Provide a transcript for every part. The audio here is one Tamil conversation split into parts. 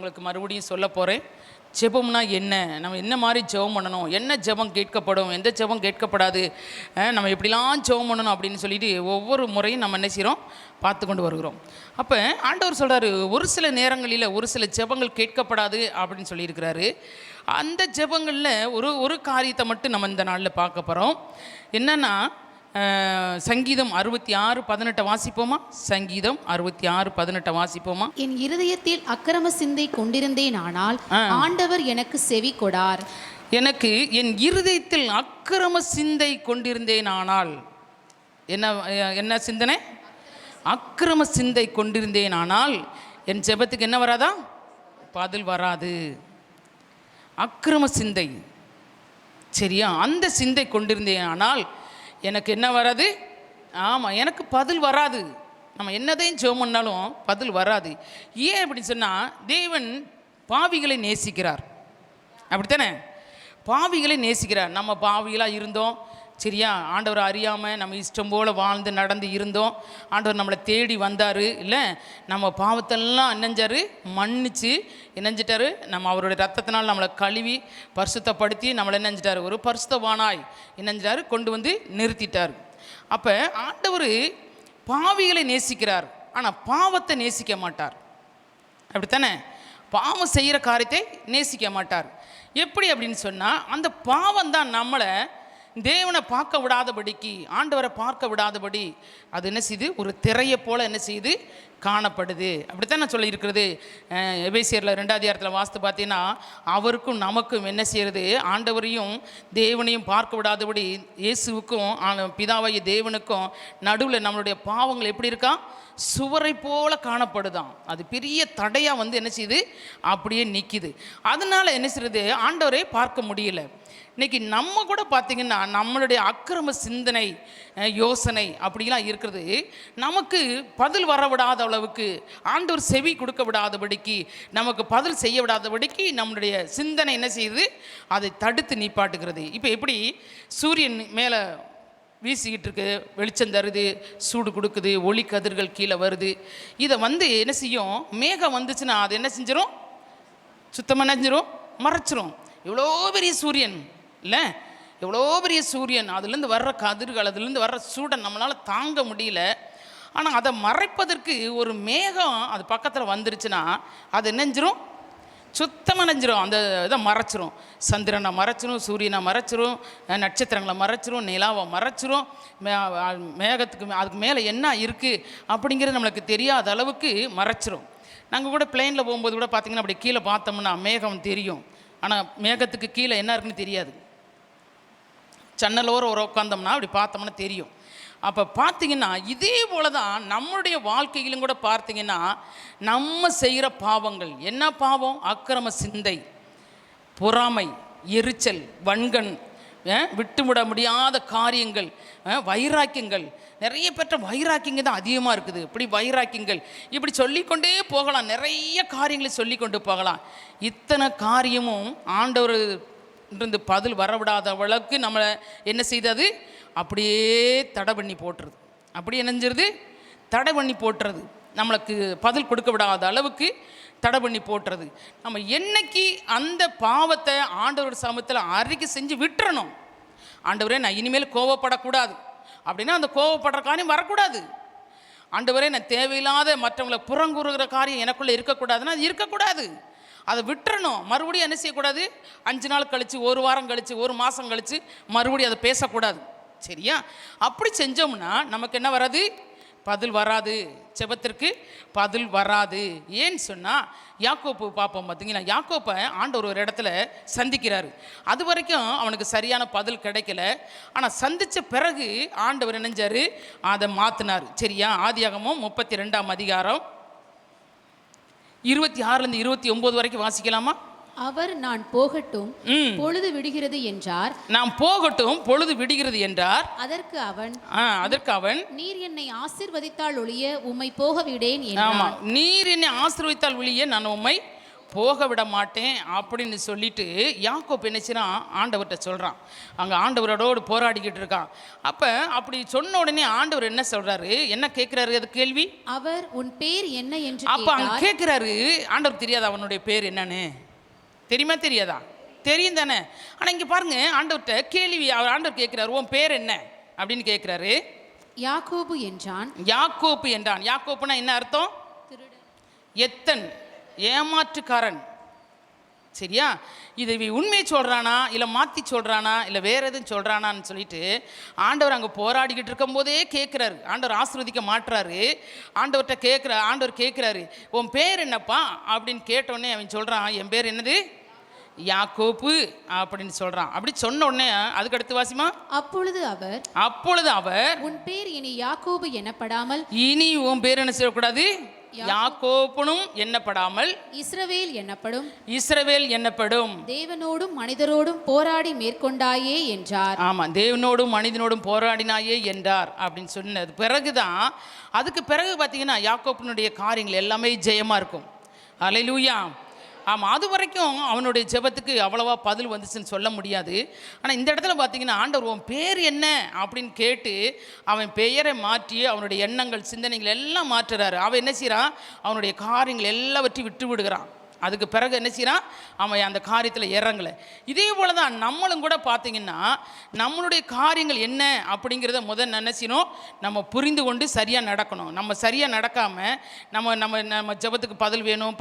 உங்களுக்கு மறுபடியும் சொல்ல போகிறேன். ஜெபம்னா என்ன, நம்ம என்ன மாதிரி ஜெபம் பண்ணணும், என்ன ஜெபம் கேட்கப்படும், எந்த ஜெபம் கேட்கப்படாது, நம்ம எப்படிலாம் ஜெபம் பண்ணணும் அப்படின்னு சொல்லிட்டு ஒவ்வொரு முறையும் நம்ம என்ன செய்கிறோம், பார்த்து கொண்டு வருகிறோம். அப்போ ஆண்டவர் சொல்கிறாரு, ஒரு சில நேரங்களில் ஒரு சில ஜெபங்கள் கேட்கப்படாது அப்படின்னு சொல்லியிருக்கிறாரு. அந்த ஜெபங்களில் ஒரு காரியத்தை மட்டும் நம்ம இந்த நாளில் பார்க்க போகிறோம். என்னென்னா, சங்கீதம் 66:18 வாசிப்போமா? சங்கீதம் 66:18 வாசிப்போமா? என் இருதயத்தில் அக்கிரம சிந்தை கொண்டிருந்தேன், ஆனால் ஆண்டவர் எனக்கு செவி கொடார். எனக்கு என் இருதயத்தில் அக்கிரம சிந்தை கொண்டிருந்தேன், ஆனால் என்ன சிந்தனை? அக்கிரம சிந்தை கொண்டிருந்தேன், ஆனால் என் ஜெபத்துக்கு என்ன வராதா? பதில் வராது. அக்கிரம சிந்தை, சரியா? அந்த சிந்தை கொண்டிருந்தேன், ஆனால் எனக்கு என்ன வராது? ஆமாம், எனக்கு பதில் வராது. நம்ம என்னதையும் ஜெபம் பண்ணாலும் பதில் வராது. ஏன் அப்படின்னு சொன்னால், தேவன் பாவிகளை நேசிக்கிறார், அப்படித்தானே? பாவிகளை நேசிக்கிறார். நம்ம பாவிகளாக இருந்தோம், சரியா? ஆண்டவர் அறியாமல் நம்ம இஷ்டம் போல் வாழ்ந்து நடந்து இருந்தோம். ஆண்டவர் நம்மளை தேடி வந்தார், இல்லை? நம்ம பாவத்தெல்லாம் என்னஞ்சார், மன்னிச்சு என்னஞ்சிட்டாரு, நம்ம அவருடைய ரத்தத்தினால் நம்மளை கழுவி பரிசுத்தப்படுத்தி நம்மளை என்னஞ்சிட்டார், ஒரு பரிசுத்தவானாய் என்னஞ்சிட்டார், கொண்டு வந்து நிறுத்திட்டார். அப்போ ஆண்டவர் பாவிகளை நேசிக்கிறார், ஆனால் பாவத்தை நேசிக்க மாட்டார், அப்படித்தானே? பாவம் செய்கிற காரியத்தை நேசிக்க மாட்டார். எப்படி அப்படின்னு சொன்னால், அந்த பாவம் தான் நம்மளை தேவனை பார்க்க விடாதபடிக்கு, ஆண்டவரை பார்க்க விடாதபடி அது என்ன செய்யுது, ஒரு திரையை போல் என்ன செய்யுது, காணப்படுது. அப்படித்தான் நான் சொல்லியிருக்கிறது. எபேசியரில் 2ஆம் அதிகாரத்தில் வாசித்து பார்த்தீங்கன்னா, அவருக்கும் நமக்கும் என்ன செய்கிறது, ஆண்டவரையும் தேவனையும் பார்க்க விடாதபடி இயேசுவுக்கும் பிதாவாகிய தேவனுக்கும் நடுவில் நம்மளுடைய பாவங்கள் எப்படி இருக்கா, சுவரை போல காணப்படுதான். அது பெரிய தடையாக வந்து என்ன செய்யுது, அப்படியே நிற்கிது. அதனால் என்ன செய்யுது, ஆண்டவரை பார்க்க முடியல. இன்றைக்கி நம்ம கூட பார்த்திங்கன்னா, நம்மளுடைய அக்கிரம சிந்தனை யோசனை அப்படிலாம் இருக்கிறது, நமக்கு பதில் வர விடாத அளவுக்கு, ஆண்டவர் செவி கொடுக்க விடாதபடிக்கு, நமக்கு பதில் செய்ய விடாதபடிக்கு நம்மளுடைய சிந்தனை என்ன செய்யுது, அதை தடுத்து நிப்பாட்டுகிறது. இப்போ எப்படி சூரியன் மேலே வீசிக்கிட்டு இருக்கு, வெளிச்சம் தருது, சூடு கொடுக்குது, ஒளி கதிர்கள் கீழே வருது. இதை வந்து என்ன செய்யும், மேகம் வந்துச்சுன்னா அது என்ன செஞ்சிடும், சுத்தமாக நெஞ்சிரும், மறைச்சிரும். எவ்வளோ பெரிய சூரியன் இல்லை, எவ்வளோ பெரிய சூரியன், அதுலேருந்து வர்ற கதிர்கள், அதுலேருந்து வர்ற சூடை நம்மளால் தாங்க முடியல. ஆனால் அதை மறைப்பதற்கு ஒரு மேகம் அது பக்கத்தில் வந்துருச்சுன்னா அது நெஞ்சிரும், சுத்தமாக நெஞ்சிரும், அந்த இதை மறைச்சிரும். சந்திரனை மறைச்சிரும், சூரியனை மறைச்சிரும், நட்சத்திரங்களை மறைச்சிரும், நிலாவை மறைச்சிரும். மேகத்துக்கு அதுக்கு மேலே என்ன இருக்குது அப்படிங்கிறது நம்மளுக்கு தெரியாத அளவுக்கு மறைச்சிரும். நாங்கள் கூட பிளெயினில் போகும்போது கூட பார்த்திங்கன்னா, அப்படி கீழே பார்த்தோம்னா மேகம் தெரியும், ஆனால் மேகத்துக்கு கீழே என்ன இருக்குன்னு தெரியாது. ஜன்னலோரம் ஒரு உட்காந்தோம்னா அப்படி பார்த்தோம்னா தெரியும். அப்போ பார்த்திங்கன்னா, இதே போல தான் நம்மளுடைய வாழ்க்கையிலும் கூட பார்த்திங்கன்னா, நம்ம செய்கிற பாவங்கள் என்ன பாவம்? அக்கிரம சிந்தை, பொறாமை, எரிச்சல், வன்கண், விட்டுவிட முடியாத காரியங்கள், வைராக்கியங்கள். நிறைய பேற்ற வைராக்கியங்க தான் அதிகமாக இருக்குது. இப்படி வைராக்கியங்கள் இப்படி சொல்லிக்கொண்டே போகலாம், நிறைய காரியங்களை சொல்லிக்கொண்டு போகலாம். இத்தனை காரியமும் ஆண்டவர் இருந்து பதில் வரவிடாத அளவுக்கு நம்மளை என்ன செய்தது, அப்படியே தடை பண்ணி போட்டுறது. அப்படி என்னஞ்சிருது, தடை பண்ணி போட்டுறது. நம்மளுக்கு பதில் கொடுக்க விடாத அளவுக்கு தடை பண்ணி போட்டுறது. நம்ம என்னைக்கு அந்த பாவத்தை ஆண்டவர் சமூகத்தில் அறிக்கை செஞ்சு விட்டுறணும். ஆண்டவரே, நான் இனிமேல் கோவப்படக்கூடாது அப்படின்னா அந்த கோவப்படுற காரியம் வரக்கூடாது. ஆண்டவரே, நான் தேவையில்லாத மற்றவங்களை புறங்குறுகிற காரியம் எனக்குள்ளே இருக்கக்கூடாதுன்னா அது இருக்கக்கூடாது. அதை விட்டுறணும். மறுபடியும் என்ன செய்யக்கூடாது, 5 நாள் கழித்து, 1 வாரம் கழித்து, 1 மாதம் கழித்து மறுபடியும் அதை பேசக்கூடாது, சரியா? அப்படி செஞ்சோம்னா நமக்கு என்ன வராது, பதில் வராது. ஜெபத்திற்கு பதில் வராது. ஏன்னு சொன்னால், யாக்கோப்பு பார்ப்போம். பார்த்தீங்கன்னா, யாக்கோப்பை ஆண்டவர் ஒரு இடத்துல சந்திக்கிறாரு. அது வரைக்கும் அவனுக்கு சரியான பதில் கிடைக்கல. ஆனால் சந்தித்த பிறகு ஆண்டவர் நினைஞ்சார், அதை மாற்றினார், சரியா? ஆதியாகமம் 32ஆம் அதிகாரம் 26லேருந்து 29 வரைக்கும் வாசிக்கலாமா? அவர் நான் போகட்டும், பொழுது விடுகிறது என்றார். நாம் போகட்டும், பொழுது விடுகிறது என்றார். அதற்கு அவன் நீர் என்னை ஆசீர்வதித்தால் ஒழிய உம்மை போக விடேன் என்றார். ஆமா, நீர் என்னை ஆசீர்வதித்தால் ஒழிய நான் உம்மை போக விட மாட்டேன் அப்படின்னு சொல்லிட்டு யாக்கோப்பு என்ன செய்றான், ஆண்டவர்கிட்ட சொல்கிறான். அங்கே ஆண்டவரோடு போராடிக்கிட்டு இருக்கான். அப்போ அப்படி சொன்ன உடனே ஆண்டவர் என்ன சொல்கிறாரு, என்ன கேட்குறாரு, அது கேள்வி. அவர் உன் பேர் என்ன என்று அப்போ அங்கே கேட்டார். கேட்குறாரு, ஆண்டவர் தெரியாதா அவனுடைய பேர் என்னன்னு? தெரியுமா தெரியாதா? தெரியும் தானே. ஆனால் இங்கே பாருங்க, ஆண்டவர்கிட்ட கேள்வி ஆண்டவர் கேட்குறாரு, உன் பேர் என்ன அப்படின்னு கேட்குறாரு. யாக்கோபு என்றான். யாக்கோப்பு என்றான். யாக்கோப்புனா என்ன அர்த்தம்? எத்தன், ஏமாற்றுக்காரன். சரியா? இது உண்மையை சொல்கிறானா இல்லை மாற்றி சொல்கிறானா இல்லை வேறு எதுவும் சொல்கிறானான்னு சொல்லிட்டு ஆண்டவர் அங்கே போராடிக்கிட்டு இருக்கும்போதே கேட்குறாரு. ஆண்டவர் ஆசீர்வதிக்க மாட்டுறாரு. ஆண்டவர் கேட்குறாரு, உன் பேர் என்னப்பா அப்படின்னு கேட்டோடனே அவன் சொல்கிறான், என் பேர் என்னது, யாக்கோப்பு அப்படின்னு சொல்கிறான். அப்படி சொன்ன உடனே அதுக்கு அடுத்து வாசிமா. அப்பொழுது அவர் உன் பேர் இனி யாக்கோபு எனப்படாமல், இனி உன் பேர் என்ன செய்யக்கூடாது, யாக்கோப்புனும் எண்ணப்படாமல் இஸ்ரவேல் என்னப்படும். தேவனோடும் மனிதரோடும் போராடி மேற்கொண்டாயே என்றார். ஆமா, தேவனோடும் மனிதனோடும் போராடினாயே என்றார் அப்படின்னு சொன்னது பிறகுதான், அதுக்கு பிறகு பார்த்தீங்கன்னா யாக்கோப்பினுடைய காரியங்கள் எல்லாமே ஜெயமா இருக்கும். அல்லேலூயா. ஆமாம், அது வரைக்கும் அவனுடைய ஜெபத்துக்கு அவ்வளவா பதில் வந்துச்சுன்னு சொல்ல முடியாது. ஆனால் இந்த இடத்துல பார்த்தீங்கன்னா ஆண்டவர் உன் பேர் என்ன அப்படின்னு கேட்டு அவன் பெயரை மாற்றி அவனுடைய எண்ணங்கள் சிந்தனைகள் எல்லாம் மாற்றுறாரு. அவன் என்ன செய்கிறான், அவனுடைய காரியங்கள் எல்லாவற்றையும் விட்டு விடுகிறான். அதுக்கு பிறகு என்ன செய்கிறான், அவன் அந்த காரியத்தில் இறங்கலை. இதே போல் தான் நம்மளும் கூட பார்த்தீங்கன்னா நம்மளுடைய காரியங்கள் என்ன அப்படிங்கிறத முதல் நினச்சினோம், நம்ம புரிந்து கொண்டு சரியாக நடக்கணும். நம்ம சரியாக நடக்காமல் நம்ம நம்ம நம்ம ஜெபத்துக்கு பதில் வேணும்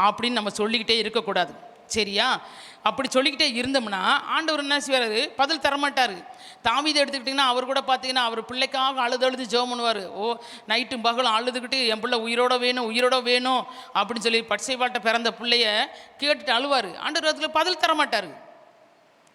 அப்படின்னு நம்ம சொல்லிக்கிட்டே இருக்கக்கூடாது. சரியா? அப்படி சொல்லிக்கிட்டே இருந்தோம்னா ஆண்டவர் என்ன செய்வார், பதில் தரமாட்டார். தாவீதை எடுத்துக்கிட்டிங்கன்னா அவர் கூட பார்த்தீங்கன்னா அவர் பிள்ளைக்காக அழுது ஜெபம் பண்ணுவார். நைட்டும் பகலும் அழுதுகிட்டு என் பிள்ளை உயிரோட வேணும் அப்படின்னு சொல்லி பட்சைவாட்ட பிறந்த பிள்ளைய கேட்டுட்டு அழுவார். ஆண்டவர் அதுக்கு பதில் தரமாட்டார்.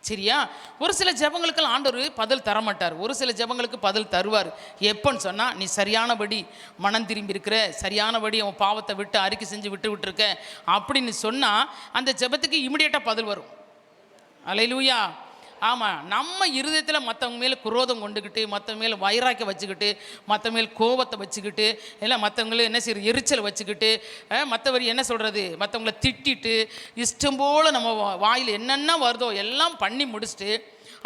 சரியா? ஒரு சில ஜெபங்களுக்கெல்லாம் ஆண்டவர் பதில் தரமாட்டார், ஒரு சில ஜெபங்களுக்கு பதில் தருவார். எப்போன்னு சொன்னால், நீ சரியானபடி மனம் திரும்பி இருக்கிற, சரியானபடி அவன் பாவத்தை விட்டு அறிக்கை செஞ்சு விட்டுருக்க அப்படின்னு சொன்னால் அந்த ஜெபத்துக்கு இமிடியேட்டாக பதில் வரும். அல்லேலூயா. ஆமாம், நம்ம இருதயத்தில் மற்றவங்க மேலே குரோதம் கொண்டுக்கிட்டு, மற்றவங்க மேலே வைராக்கியம் வச்சுக்கிட்டு, மற்ற மேல் கோபத்தை வச்சுக்கிட்டு, இல்லை மற்றவங்கள என்ன செய்ய எரிச்சல் வச்சுக்கிட்டு, மற்றவர் என்ன சொல்கிறது, மற்றவங்கள திட்டிட்டு இஷ்டம் போல் நம்ம வாயில் என்னென்ன வருதோ எல்லாம் பண்ணி முடிச்சுட்டு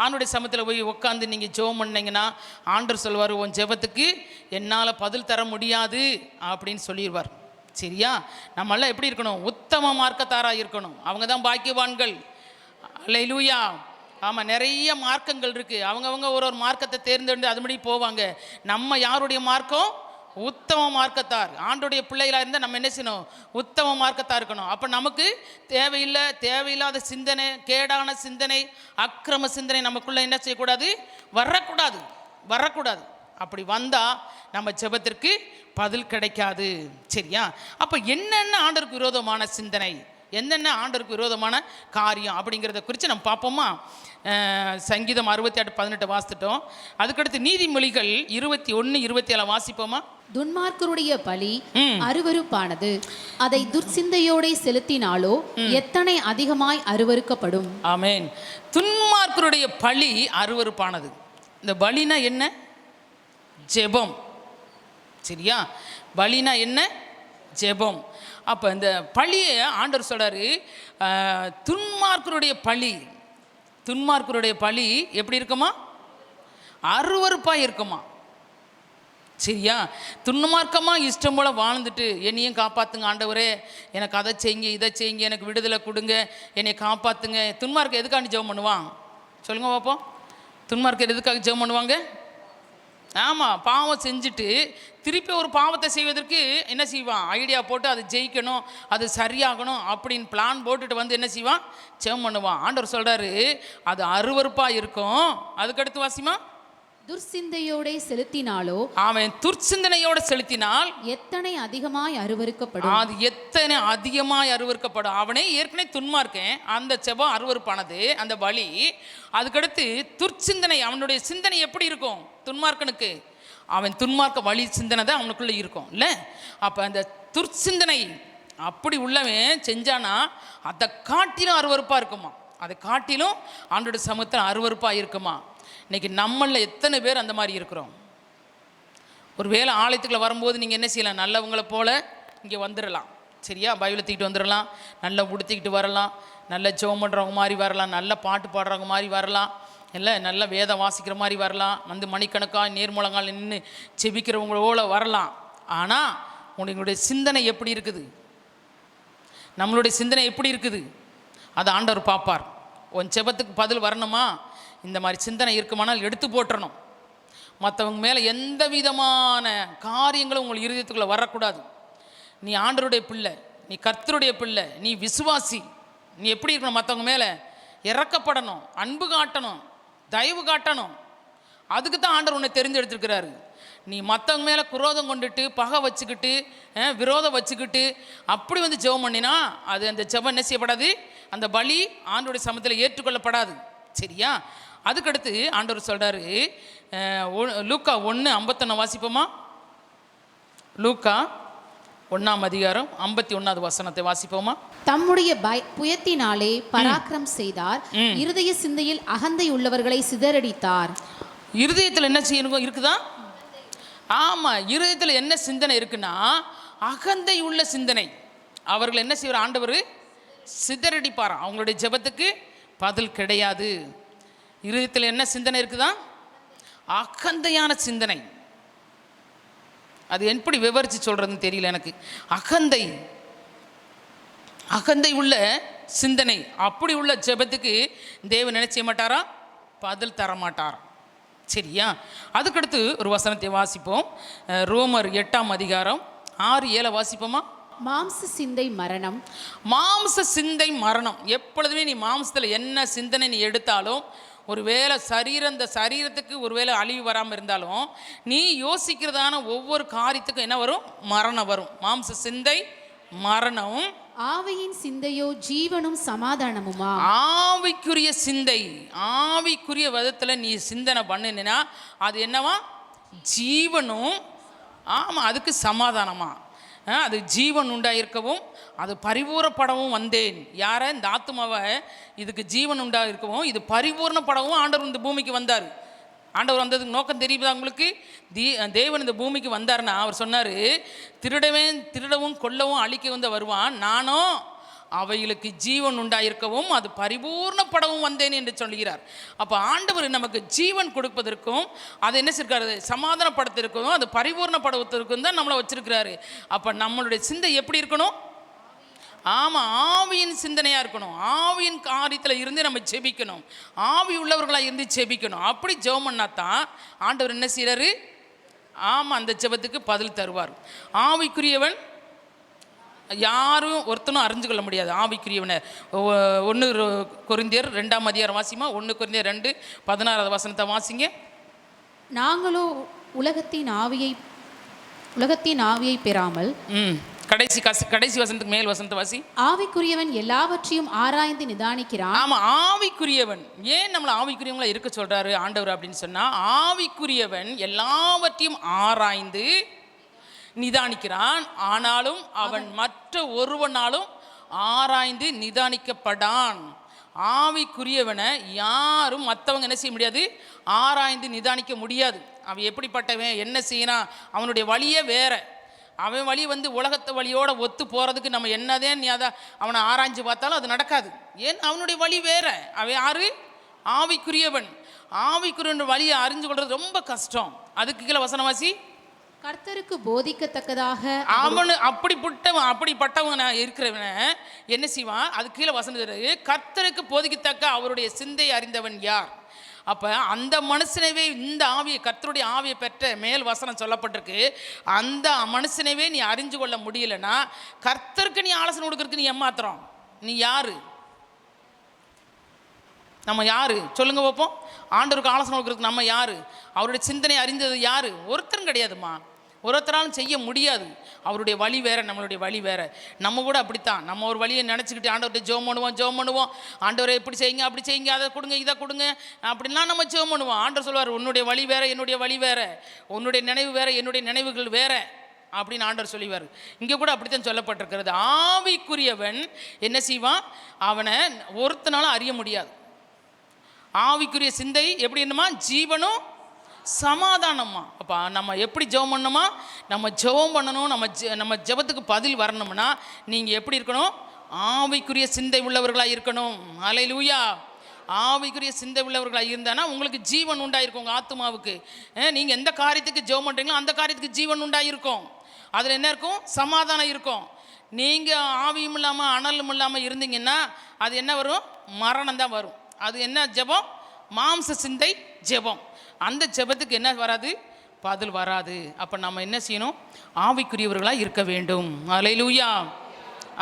ஆண்டவருடைய சமத்தில் போய் உட்காந்து நீங்கள் ஜெபம் பண்ணிங்கன்னா ஆண்டவர் சொல்வார், உன் ஜெபத்துக்கு என்னால் பதில் தர முடியாது அப்படின்னு சொல்லிடுவார். சரியா? நம்மளாம் எப்படி இருக்கணும், உத்தம மார்க்கத்தாராக இருக்கணும். அவங்க தான் பாக்கியவான்கள். அல்லேலூயா. ஆமாம், நிறைய மார்க்கங்கள் இருக்குது. அவங்கவுங்க ஒரு மார்க்கத்தை தேர்ந்தெடுத்து அதுபடி போவாங்க. நம்ம யாருடைய மார்க்கம், உத்தம மார்க்கத்தார். ஆண்டோடைய பிள்ளைகளாக இருந்தால் நம்ம என்ன செய்யணும், உத்தம மார்க்கத்தாக இருக்கணும். அப்போ நமக்கு தேவையில்லாத சிந்தனை, கேடான சிந்தனை, அக்கிரம சிந்தனை நமக்குள்ளே என்ன செய்யக்கூடாது, வரக்கூடாது. அப்படி வந்தால் நம்ம ஜெபத்திற்கு பதில் கிடைக்காது. சரியா? அப்போ என்னென்ன ஆண்டவருக்கு விரோதமான சிந்தனை, என்னென்ன ஆண்டவருக்கு விரோதமான காரியம் அப்படிங்கிறத குறித்து நம்ம பார்ப்போமா? சங்கீதம் 68:18 வாசித்துட்டோம். அதுக்கடுத்து நீதிமொழிகள் 21:27 வாசிப்போமா? துன்மார்க்கருடைய பலி அருவருப்பானது, அதை துர்சிந்தையோட செலுத்தினாலோ எத்தனை அதிகமாய் அருவருக்கப்படும். ஆமென். துன்மார்க்கருடைய பலி அருவருப்பானது. இந்த பலினா என்ன? ஜெபம். சரியா? பலினா என்ன? ஜெபம். அப்போ இந்த பழியை ஆண்டவர் சொல்கிறாரு, துன்மார்க்கருடைய பழி எப்படி இருக்குமா, அருவருப்பாக இருக்குமா. சரியா? துன்மார்க்கமாக இஷ்டம் போல் வாழ்ந்துட்டு என்னையும் காப்பாற்றுங்க ஆண்டவரே, எனக்கு அதை செய்யுங்க இதை செய்யுங்க, எனக்கு விடுதலை கொடுங்க, என்னை காப்பாற்றுங்க. துன்மார்க்க எதுக்காண்டி ஜெபம் பண்ணுவான் சொல்லுங்க பார்ப்போம். துன்மார்க்கர் எதுக்காக ஜெபம் பண்ணுவாங்க? ஆமாம், பாவம் செஞ்சுட்டு திருப்பி ஒரு பாவத்தை செய்வதற்கு என்ன செய்வான், ஐடியா போட்டு அது ஜெயிக்கணும், அது சரியாகணும் அப்படின்னு பிளான் போட்டுட்டு வந்து என்ன செய்வான், ஜெபம் பண்ணுவான். ஆண்டவர் சொல்கிறாரு அது அருவருப்பாக இருக்கும். அதுக்கடுத்து வாசிமா. துர்சிந்தையோட செலுத்தினாலோ, அவன் துர்சிந்தனையோடு செலுத்தினால் எத்தனை அதிகமாய் அருவருக்கப்படும். அது எத்தனை அதிகமாய் அருவருக்கப்படும். அவனே ஏற்கனவே துன்மார்க்கேன், அந்த செபம் அருவருப்பானது, அந்த பலி. அதுக்கடுத்து துர்சிந்தனை, அவனுடைய சிந்தனை எப்படி இருக்கும் துன்மார்க்கனுக்கு, அவன் துன்மார்க்க வழி சிந்தனை தான் அவனுக்குள்ளே இருக்கும் இல்லை. அப்போ அந்த துர்சிந்தனை அப்படி உள்ளவன் செஞ்சானா அதை காட்டிலும் அருவருப்பாக இருக்குமா, அதை காட்டிலும் ஆண்டோட சமூகத்தில் அருவருப்பாக இருக்குமா. இன்றைக்கி நம்மளில் எத்தனை பேர் அந்த மாதிரி இருக்கிறோம்? ஒரு வேளை ஆலயத்துக்குள்ள வரும்போது நீங்கள் என்ன செய்யலாம், நல்லவங்களை போல் இங்கே வந்துடலாம். சரியா? பைபிளை தூக்கிட்டு வந்துடலாம், நல்லா உடுத்திக்கிட்டு வரலாம், நல்ல ஜெபம் பண்ணுறவங்க மாதிரி வரலாம், நல்ல பாட்டு பாடுறவங்க மாதிரி வரலாம், இல்லை நல்ல வேதம் வாசிக்கிற மாதிரி வரலாம், வந்து மணிக்கணக்காக நேர்மூலங்கால் நின்று செபிக்கிறவங்களோட வரலாம். ஆனால் உங்களுடைய சிந்தனை எப்படி இருக்குது, நம்மளுடைய சிந்தனை எப்படி இருக்குது, அதை ஆண்டவர் பார்ப்பார். உன் செபத்துக்கு பதில் வரணுமா, இந்த மாதிரி சிந்தனை இருக்குமானால் எடுத்து போட்டுறணும். மற்றவங்க மேலே எந்த விதமான காரியங்களும் உங்கள் இருதயத்துக்குள்ளே வரக்கூடாது. நீ ஆண்டவருடைய பிள்ளை, நீ கர்த்தருடைய பிள்ளை, நீ விசுவாசி. நீ எப்படி இருக்கணும், மற்றவங்க மேலே இறக்கப்படணும், அன்பு காட்டணும், தயவு காட்டணும். அதுக்கு தான் ஆண்டவர் உன்னை தெரிஞ்செடுத்துருக்கிறாரு. நீ மற்றவங்க மேலே குரோதம் கொண்டுட்டு, பகை வச்சுக்கிட்டு, விரோதம் வச்சுக்கிட்டு அப்படி வந்து ஜெபம் பண்ணினா அது அந்த ஜெபம் என்ன செய்யப்படாது, அந்த பலி ஆண்டவருடைய சமூகத்தில் ஏற்றுக்கொள்ளப்படாது. சரியா? அதுக்கடுத்து ஆண்டவர் சொல்கிறாரு, லூக்கா 1:51 வாசிப்போமா? லூக்கா 1:51 வாசிப்போமா? தம்முடைய புயத்தினாலே பராக்கிரம் செய்தார், இருதய சிந்தையில் அகந்தை உள்ளவர்களை சிதறடித்தார். இருதயத்தில் என்ன செய்யணும் இருக்குதா? ஆமாம், இருதயத்தில் என்ன சிந்தனை இருக்குன்னா அகந்தை உள்ள சிந்தனை. அவர்கள் என்ன செய்வார், ஆண்டவர் சிதறடிப்பார். அவங்களுடைய ஜெபத்துக்கு பதில் கிடையாது. இருதயத்தில் என்ன சிந்தனை இருக்குதா? அகந்தையான சிந்தனை. அது எப்படி விவரித்து சொல்கிறதுன்னு தெரியல எனக்கு. அகந்தை உள்ள சிந்தனை, அப்படி உள்ள ஜெபத்துக்கு தேவன் நினைச்ச மாட்டாரா, பதில் தர மாட்டார். சரியா? அதுக்கடுத்து ஒரு வசனத்தை வாசிப்போம். ரோமர் 8:6-7 வாசிப்போமா? மாம்ச சிந்தை மரணம். மாம்ச சிந்தை மரணம். எப்பொழுதுமே நீ மாம்சத்தில் என்ன சிந்தனை நீ எடுத்தாலும், ஒருவேளை இந்த சரீரத்துக்கு ஒருவேளை அழிவு வராமல் இருந்தாலும், நீ யோசிக்கிறதான ஒவ்வொரு காரியத்துக்கும் என்ன வரும், மரணம் வரும். மாம்ச சிந்தை மரணம், ஆவியின் சிந்தையோ ஜீவனும் சமாதானமுமா. ஆவிக்குரிய சிந்தை, ஆவிக்குரிய விதத்தில் நீ சிந்தனை பண்ணினா அது என்னவா, ஜீவனும். ஆமாம், அதுக்கு சமாதானமா. அது ஜீவன் உண்டாயிருக்கவும் அது பரிபூர்ணப்படவும் வந்தேன். யாரை? இந்த ஆத்மாவை இதுக்கு ஜீவன் உண்டாயிருக்கவும் இது பரிபூர்ணப்படவும் ஆண்டவர் இந்த பூமிக்கு வந்தார். ஆண்டவர் வந்ததுக்கு நோக்கம் தெரியுதா உங்களுக்கு? தேவன் இந்த பூமிக்கு வந்தார்னா அவர் சொன்னார், திருடவும் கொல்லவும் அழிக்க வந்து வருவான், நானும் அவைகளுக்கு ஜீவன் உண்டாயிருக்கவும் அது பரிபூர்ணப்படவும் வந்தேன் என்று சொல்கிறார். அப்போ ஆண்டவர் நமக்கு ஜீவன் கொடுப்பதற்கும் அதை என்ன செய்யிருக்காரு, சமாதானப்படுத்திருக்கணும், அது பரிபூர்ணப்படுவதற்கும் தான் நம்மளை வச்சிருக்கிறாரு. அப்போ நம்மளுடைய சிந்தை எப்படி இருக்கணும்? ஆமாம், ஆவியின் சிந்தனையாக இருக்கணும். ஆவியின் காரியத்தில் இருந்து நம்ம ஜெபிக்கணும், ஆவி உள்ளவர்களாக இருந்து ஜெபிக்கணும். அப்படி ஜெபம் பண்ணாதான் ஆண்டவர் என்ன செய்கிறாரு, ஆமாம், அந்த ஜெபத்துக்கு பதில் தருவார். ஆவிக்குரியவன் யாரும் ஒருத்தனும் அறிஞ்சு கொள்ள முடியாது. ஆவிக்குரியவனை 1 கொரிந்தியர் 2:2 வாசிமா? 1 கொரிந்தியர் 2:16 வாசிங்க. நாங்களோ உலகத்தின் ஆவியை பெறாமல். கடைசி வசனத்துக்கு மேல் வசனத்தை வாசி. ஆவிக்குரியவன் எல்லாவற்றையும் ஆராய்ந்து நிதானிக்கிறான். ஆமாம், ஆவிக்குரியவன். ஏன் நம்மளை ஆவிக்குரியவங்களா இருக்க சொல்றாரு ஆண்டவர் அப்படின்னு சொன்னா, ஆவிக்குரியவன் எல்லாவற்றையும் ஆராய்ந்து நிதானிக்கிறான், ஆனாலும் அவன் மற்ற ஒருவனாலும் ஆராய்ந்து நிதானிக்கப்படான். ஆவிக்குரியவனை யாரும் மற்றவங்க என்ன செய்ய முடியாது, ஆராய்ந்து நிதானிக்க முடியாது. அவன் எப்படிப்பட்டவன், என்ன செய்யறான், அவனுடைய வழியே வேற. அவன் வழி உலகத்து வழியோட ஒத்து போகிறதுக்கு நம்ம என்னதே நீ அதை அவனை ஆராய்ஞ்சு பார்த்தாலும் அது நடக்காது. ஏன், அவனுடைய வழி வேற. அவன் யாரு, ஆவிக்குரியவன். ஆவிக்குரியவன் வழியை அறிஞ்சு கொள்வது ரொம்ப கஷ்டம். அதுக்கு கீழே வசனவாசி. கர்த்தருக்கு போதிக்கத்தக்கதாக அவனு அப்படிப்பட்டவன் இருக்கிறவன என்ன செய்வான், அது கீழே வசனம், கர்த்தருக்கு போதிக்கத்தக்க அவருடைய சிந்தை அறிந்தவன் யார். அப்போ அந்த மனுஷனவே, இந்த ஆவியை, கர்த்தருடைய ஆவியை பெற்ற மேல் வசனம் சொல்லப்பட்டிருக்கு, அந்த மனுஷனவே நீ அறிஞ்சு கொள்ள முடியலன்னா கர்த்தருக்கு நீ ஆலோசனை கொடுக்கறதுக்கு நீ ஏமாத்துறோம். நீ யாரு, நம்ம யாரு சொல்லுங்க பார்ப்போம். ஆண்டவருக்கு ஆலோசனை கொடுக்கறதுக்கு நம்ம யாரு, அவருடைய சிந்தனை அறிந்தது யாரு? ஒருத்தரும் கிடையாதுமா, ஒருத்தராலும் செய்ய முடியாது. அவருடைய வழி வேற, நம்மளுடைய வழி வேற. நம்ம கூட அப்படித்தான், நம்ம ஒரு வழியை நினச்சிக்கிட்டு ஆண்டவர்கிட்ட ஜெபம் பண்ணுவோம். ஆண்டவரை எப்படி செய்யுங்க, அப்படி செய்யுங்க, அதை கொடுங்க, இதை கொடுங்க அப்படின்லாம் நம்ம ஜெபம் பண்ணுவோம். ஆண்டவர் சொல்லுவார், உன்னுடைய வழி வேற, என்னுடைய வழி வேற, உன்னுடைய நினைவு வேற, என்னுடைய நினைவுகள் வேற அப்படின்னு ஆண்டவர் சொல்லிவார். இங்கே கூட அப்படித்தான் சொல்லப்பட்டிருக்கிறது. ஆவிக்குரியவன் என்ன செய்வான், அவனை ஒருத்தனாலும் அறிய முடியாது. ஆவிக்குரிய சிந்தை எப்படி என்னமா, ஜீவனும் சமாதானம்மா. அப்போ நம்ம எப்படி ஜெபம் பண்ணணுமா? நம்ம ஜெபம் பண்ணணும். நம்ம ஜெபத்துக்கு பதில் வரணும்னா நீங்கள் எப்படி இருக்கணும்? ஆவிக்குரிய சிந்தை உள்ளவர்களாக இருக்கணும். அல்லேலூயா. ஆவிக்குரிய சிந்தை உள்ளவர்களாக இருந்தானா உங்களுக்கு ஜீவன் உண்டாயிருக்கும். உங்கள் ஆத்மாவுக்கு நீங்கள் எந்த காரியத்துக்கு ஜெபம் பண்ணுறீங்களோ அந்த காரியத்துக்கு ஜீவன் உண்டாயிருக்கும். அதில் என்ன இருக்கும்? சமாதானம் இருக்கும். நீங்கள் ஆவியும் இல்லாமல் அனலும் இல்லாமல் இருந்தீங்கன்னா அது என்ன வரும்? மரணம் தான் வரும். அது என்ன ஜெபம்? மாம்ச சிந்தை ஜெபம். அந்த ஜெபத்துக்கு என்ன வராது? பதில் வராது. அப்போ நம்ம என்ன செய்யணும்? ஆவிக்குரியவர்களாக இருக்க வேண்டும். அல்லேலூயா.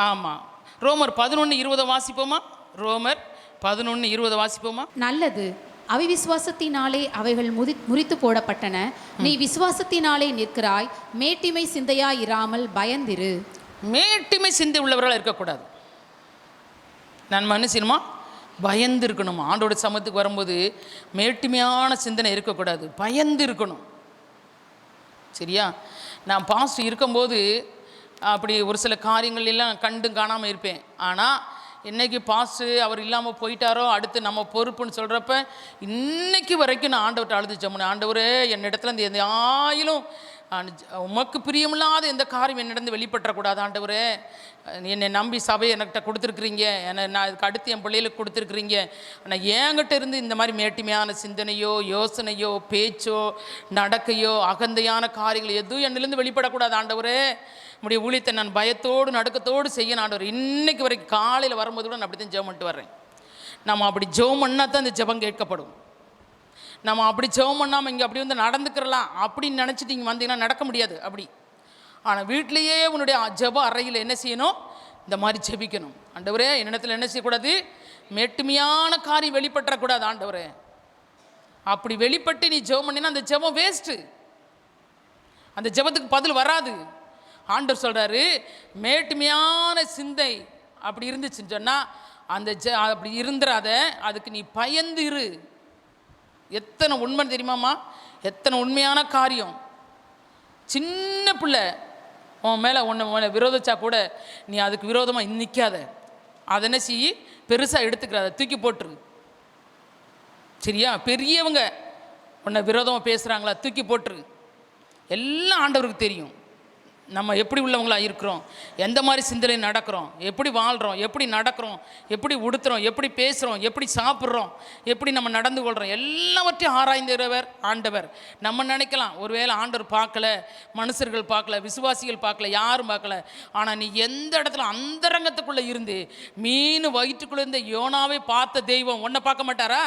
ஆமாம். ரோமர் 11:20 வாசிப்போமா? ரோமர் 11:20 வாசிப்போமா? நல்லது. அவிவிசுவாசத்தினாலே அவைகள் முறித்து போடப்பட்டன. நீ விசுவாசத்தினாலே நிற்கிறாய். மேட்டிமை சிந்தையாய் இராமல் பயந்திரு. மேட்டிமை சிந்தை உள்ளவர்களாக இருக்கக்கூடாது. நான் மனுஷனுமா பயந்து இருக்கணுமா? ஆண்டோட சமத்துக்கு வரும்போது மேட்டிமையான சிந்தனை இருக்கக்கூடாது, பயந்து இருக்கணும். சரியா? நான் பாஸ்ட் இருக்கும்போது அப்படி ஒரு சில காரியங்கள் எல்லாம் கண்டும் காணாமல் இருப்பேன். ஆனால் இன்றைக்கி பாஸ்ட்டு அவர் இல்லாமல் போயிட்டாரோ, அடுத்து நம்ம பொறுப்புன்னு சொல்கிறப்ப இன்னைக்கு வரைக்கும் நான் ஆண்டவர்கிட்ட அழுது சொன்னேன். ஆண்டவரே, என்னிடத்துல இந்த எந்த ஆயிலும் உமக்கு பிரியமில்லாத எந்த காரியம் என்னிடந்து வெளிப்பற்றக்கூடாது. ஆண்டவரே, என்னை நம்பி சபையை என்கிட்ட கொடுத்துருக்குறீங்க, நான் அதுக்கு அடுத்து என் பிள்ளைகளுக்கு கொடுத்துருக்குறீங்க. ஆனால் என்கிட்ட இருந்து இந்த மாதிரி மேட்டிமையான சிந்தனையோ யோசனையோ பேச்சோ நடக்கையோ அகந்தையான காரியங்கள் எதுவும் என்னிலேருந்து வெளிப்படக்கூடாது. ஆண்டவரே, நம்முடைய ஊழியத்தை நான் பயத்தோடு நடுக்கத்தோடு செய்யணும். ஆண்டவர் இன்னைக்கு வரைக்கும் காலையில் வரும்போது கூட நான் அப்படி தான் ஜெபம் பண்ணிட்டு வர்றேன். நம்ம அப்படி ஜெபம் பண்ணால் தான் இந்த ஜெபம் கேட்கப்படும். நம்ம அப்படி ஜெபம் பண்ணாமல் இங்கே அப்படி வந்து நடந்துக்கிறலாம் அப்படின்னு நினச்சிட்டு இங்கே வந்தீங்கன்னா நடக்க முடியாது அப்படி. ஆனால் வீட்டிலையே உன்னுடைய ஜெப அறையில் என்ன செய்யணும்? இந்த மாதிரி ஜெபிக்கணும். ஆண்டவரே, என்னிடத்தில் என்ன செய்யக்கூடாது? மேட்டுமையான காரியம் வெளிப்பற்றக்கூடாது. ஆண்டவரே, அப்படி வெளிப்பட்டு நீ ஜெபம் பண்ணினா அந்த ஜெபம் வேஸ்ட்டு. அந்த ஜெபத்துக்கு பதில் வராது. ஆண்டவர் சொல்கிறாரு, மேட்டுமையான சிந்தை அப்படி இருந்துச்சுன்னு சொன்னால் அந்த அப்படி இருந்துடாத, அதுக்கு நீ பயந்து இரு. எத்தனை உண்மை தெரியுமாம்மா? எத்தனை உண்மையான காரியம். சின்ன பிள்ளை உன் மேலே உன்னை விரோதிச்சா கூட நீ அதுக்கு விரோதமாக நிற்காத. அதை என்ன செய்யி? பெருசாக எடுத்துக்கிறாத, தூக்கி போட்டுரு. சரியா? பெரியவங்க உன்னை விரோதமாக பேசுகிறாங்களா, தூக்கி போட்டுரு. எல்லாம் ஆண்டவருக்கு தெரியும். நம்ம எப்படி உள்ளவங்களாக இருக்கிறோம், எந்த மாதிரி சிந்தனை நடக்கிறோம், எப்படி வாழ்கிறோம், எப்படி நடக்கிறோம், எப்படி உடுத்துகிறோம், எப்படி பேசுகிறோம், எப்படி சாப்பிட்றோம், எப்படி நம்ம நடந்து கொள்கிறோம், எல்லாவற்றையும் ஆராய்ந்தவர் ஆண்டவர். நம்ம நினைக்கலாம் ஒருவேளை ஆண்டவர் பார்க்கல, மனுஷர்கள் பார்க்கல, விசுவாசிகள் பார்க்கல, யாரும் பார்க்கல. ஆனால் நீ எந்த இடத்துல அந்தரங்கத்துக்குள்ளே இருந்து மீன் வயிற்றுக்குள்ளே இருந்த யோனாவை பார்த்த தெய்வம் உன்னை பார்க்க மாட்டாரா?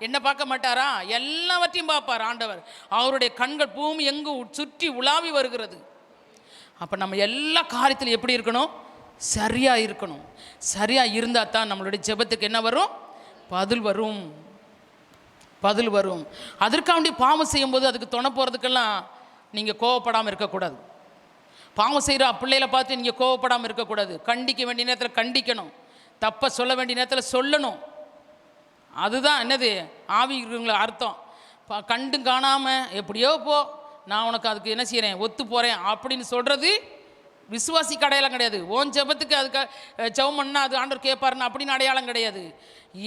என்ன பார்க்க மாட்டாரா? எல்லாவற்றையும் பார்ப்பார் ஆண்டவர். அவருடைய கண்கள் பூமி எங்கு சுற்றி உலாவி வருகிறது. அப்போ நம்ம எல்லா காரியத்திலும் எப்படி இருக்கணும்? சரியாக இருக்கணும். சரியாக இருந்தால் தான் நம்மளுடைய ஜெபத்துக்கு என்ன வரும்? பதில் வரும். பதில் வரும். அதற்காண்டி பாவம் செய்யும்போது அதுக்கு துணை போகிறதுக்கெல்லாம் நீங்கள் கோவப்படாமல் இருக்கக்கூடாது. பாவம் செய்கிற பிள்ளைகளை பார்த்து நீங்கள் கோவப்படாமல் இருக்கக்கூடாது. கண்டிக்க வேண்டிய நேரத்தில் கண்டிக்கணும், தப்பை சொல்ல வேண்டிய நேரத்தில் சொல்லணும். அதுதான் என்னது ஆவிக்குரியவங்கள அர்த்தம். கண்டும் காணாமல் எப்படியோ போ, நான் உனக்கு அதுக்கு என்ன செய்கிறேன், ஒத்து போகிறேன் அப்படின்னு சொல்கிறது விசுவாசிக்கு அடையாளம் கிடையாது. ஓன் ஜெபத்துக்கு அதுக்கு ஜெபம் பண்ணால் அது ஆண்டவர் கேட்பாருன்னு அப்படின்னு அடையாளம் கிடையாது.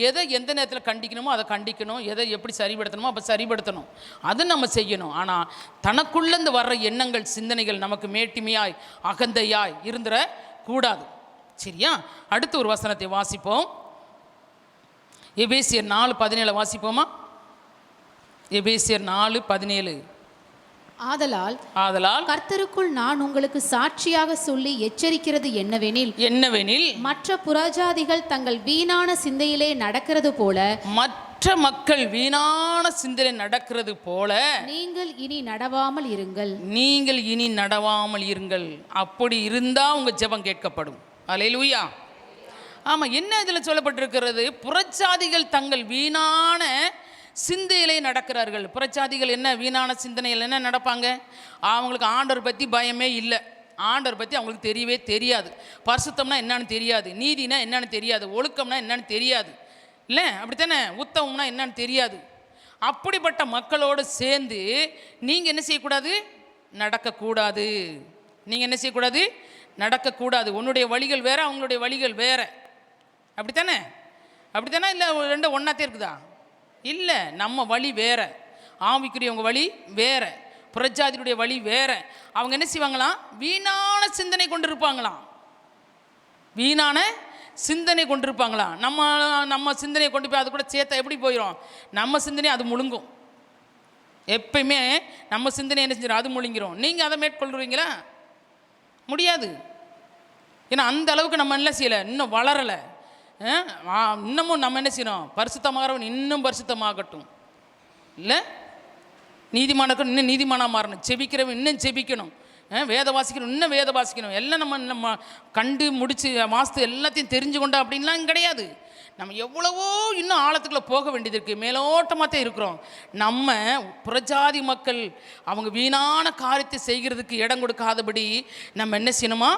எதை எந்த நேரத்தில் கண்டிக்கணுமோ அதை கண்டிக்கணும், எதை எப்படி சரிப்படுத்தணுமோ அப்போ சரிப்படுத்தணும், அதை நம்ம செய்யணும். ஆனால் தனக்குள்ளேருந்து வர்ற எண்ணங்கள் சிந்தனைகள் நமக்கு மேட்டிமையாய் அகந்தையாய் இருந்துட கூடாது. சரியா? அடுத்து ஒரு வசனத்தை வாசிப்போம். எபேசியர் 4:17 வாசிப்போமா? எபேசியர் 4:17. ஆதலால் கர்த்தருக்குள் நான் உங்களுக்கு சாட்சியாக சொல்லி எச்சரிக்கிறது என்னவெனில் மற்ற புறஜாதிகள் தங்கள் வீணான சிந்தையிலே நடக்கிறது போல, மற்ற மக்கள் வீணான சிந்தையிலே நடக்கிறது போல நீங்கள் இனி நடவாமல் இருங்கள். நீங்கள் இனி நடவாமல் இருங்கள். அப்படி இருந்தா உங்க ஜெபம் கேட்கப்படும். அல்லேலூயா. ஆமா, என்ன இதில் சொல்லப்பட்டிருக்கிறது? புறஜாதிகள் தங்கள் வீணான சிந்தையிலே நடக்கிறார்கள். புறச்சாதிகள் என்ன வீணான சிந்தனையில் என்ன நடப்பாங்க? அவங்களுக்கு ஆண்டவர் பற்றி பயமே இல்லை. ஆண்டவர் பற்றி அவங்களுக்கு தெரியவே தெரியாது. பரிசுத்தம்னா என்னன்னு தெரியாது, நீதினா என்னன்னு தெரியாது, ஒழுக்கம்னா என்னன்னு தெரியாது. இல்லை அப்படித்தானே? உத்தமம்னா என்னன்னு தெரியாது. அப்படிப்பட்ட மக்களோடு சேர்ந்து நீங்கள் என்ன செய்யக்கூடாது? நடக்கக்கூடாது. நீங்கள் என்ன செய்யக்கூடாது? நடக்கக்கூடாது. உன்னுடைய வழிகள் வேறு, அவங்களுடைய வழிகள் வேறு. அப்படித்தானே? அப்படித்தானே? இல்லை ரெண்டும் ஒன்றாத்தே இருக்குதா? இல்லை, நம்ம வழி வேற, ஆவிக்குரியவங்க வழி வேற, புறஜாதியுடைய வழி வேற. அவங்க என்ன செய்வாங்களாம்? வீணான சிந்தனை கொண்டு இருப்பாங்களாம். வீணான சிந்தனை கொண்டிருப்பாங்களா? நம்ம சிந்தனையை கொண்டு போய் அது கூட சேர்த்தா எப்படி போயிடும்? நம்ம சிந்தனை அது முழுங்கும். எப்பயுமே நம்ம சிந்தனை என்ன செஞ்சிடும்? அது முழுங்கிரும். நீங்கள் அதை மேற்கொள்ளுவீங்களா? முடியாது. ஏன்னா அந்த அளவுக்கு நம்ம என்ன செய்யலை, இன்னும் வளரலை. இன்னமும் நம்ம என்ன செய்யணும்? பரிசுத்தமாகறவன் இன்னும் பரிசுத்தமாகட்டும். இல்லை, நீதிமானக்கும் இன்னும் நீதிமானாக மாறணும். செபிக்கிறவன் இன்னும் செபிக்கணும். வேத வாசிக்கணும், இன்னும் வேத வாசிக்கணும். எல்லாம் நம்ம கண்டு முடித்து வாஸ்து எல்லாத்தையும் தெரிஞ்சு கொண்டா அப்படின்லாம் கிடையாது. நம்ம எவ்வளவோ இன்னும் ஆழத்துக்குள்ளே போக வேண்டியது இருக்குது. மேலோட்டமாக தான் இருக்கிறோம். நம்ம புறஜாதி மக்கள் அவங்க வீணான காரியத்தை செய்கிறதுக்கு இடம் கொடுக்காதபடி நம்ம என்ன செய்யணுமா?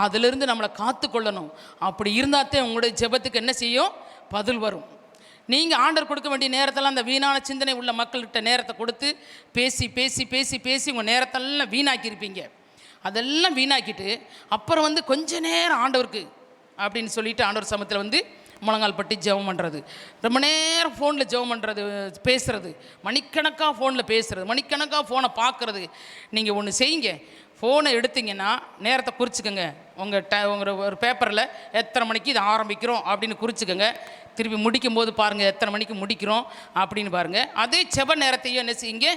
அதிலிருந்து நம்மளை காத்து கொள்ளணும். அப்படி இருந்தால்தான் உங்களுடைய ஜெபத்துக்கு என்ன செய்யும்? பதில் வரும். நீங்கள் ஆண்டவர் கொடுக்க வேண்டிய நேரத்தெல்லாம் அந்த வீணான சிந்தனை உள்ள மக்கள்கிட்ட நேரத்தை கொடுத்து பேசி பேசி பேசி பேசி உங்கள் நேரத்தெல்லாம் வீணாக்கியிருப்பீங்க. அதெல்லாம் வீணாக்கிட்டு அப்புறம் கொஞ்ச நேரம் ஆண்டவருக்கு அப்படின்னு சொல்லிட்டு ஆண்டவர் சமத்தில் முழங்கால் பட்டி ஜெபம் பண்ணுறது, ரொம்ப நேரம் ஃபோனில் ஜெபம் பண்ணுறது, பேசுகிறது, மணிக்கணக்காக ஃபோனில் பேசுகிறது, மணிக்கணக்காக ஃபோனை பார்க்குறது. நீங்கள் ஒன்று செய்யுங்க, ஃபோனை எடுத்தீங்கன்னா நேரத்தை குறிச்சிக்கோங்க. உங்கள் ஒரு பேப்பரில் எத்தனை மணிக்கு இது ஆரம்பிக்கிறோம் அப்படின்னு குறிச்சிக்கோங்க. திருப்பி முடிக்கும்போது பாருங்கள் எத்தனை மணிக்கு முடிக்கிறோம் அப்படின்னு பாருங்கள். அதே செப நேரத்தையும் என்ன செய்யுங்க,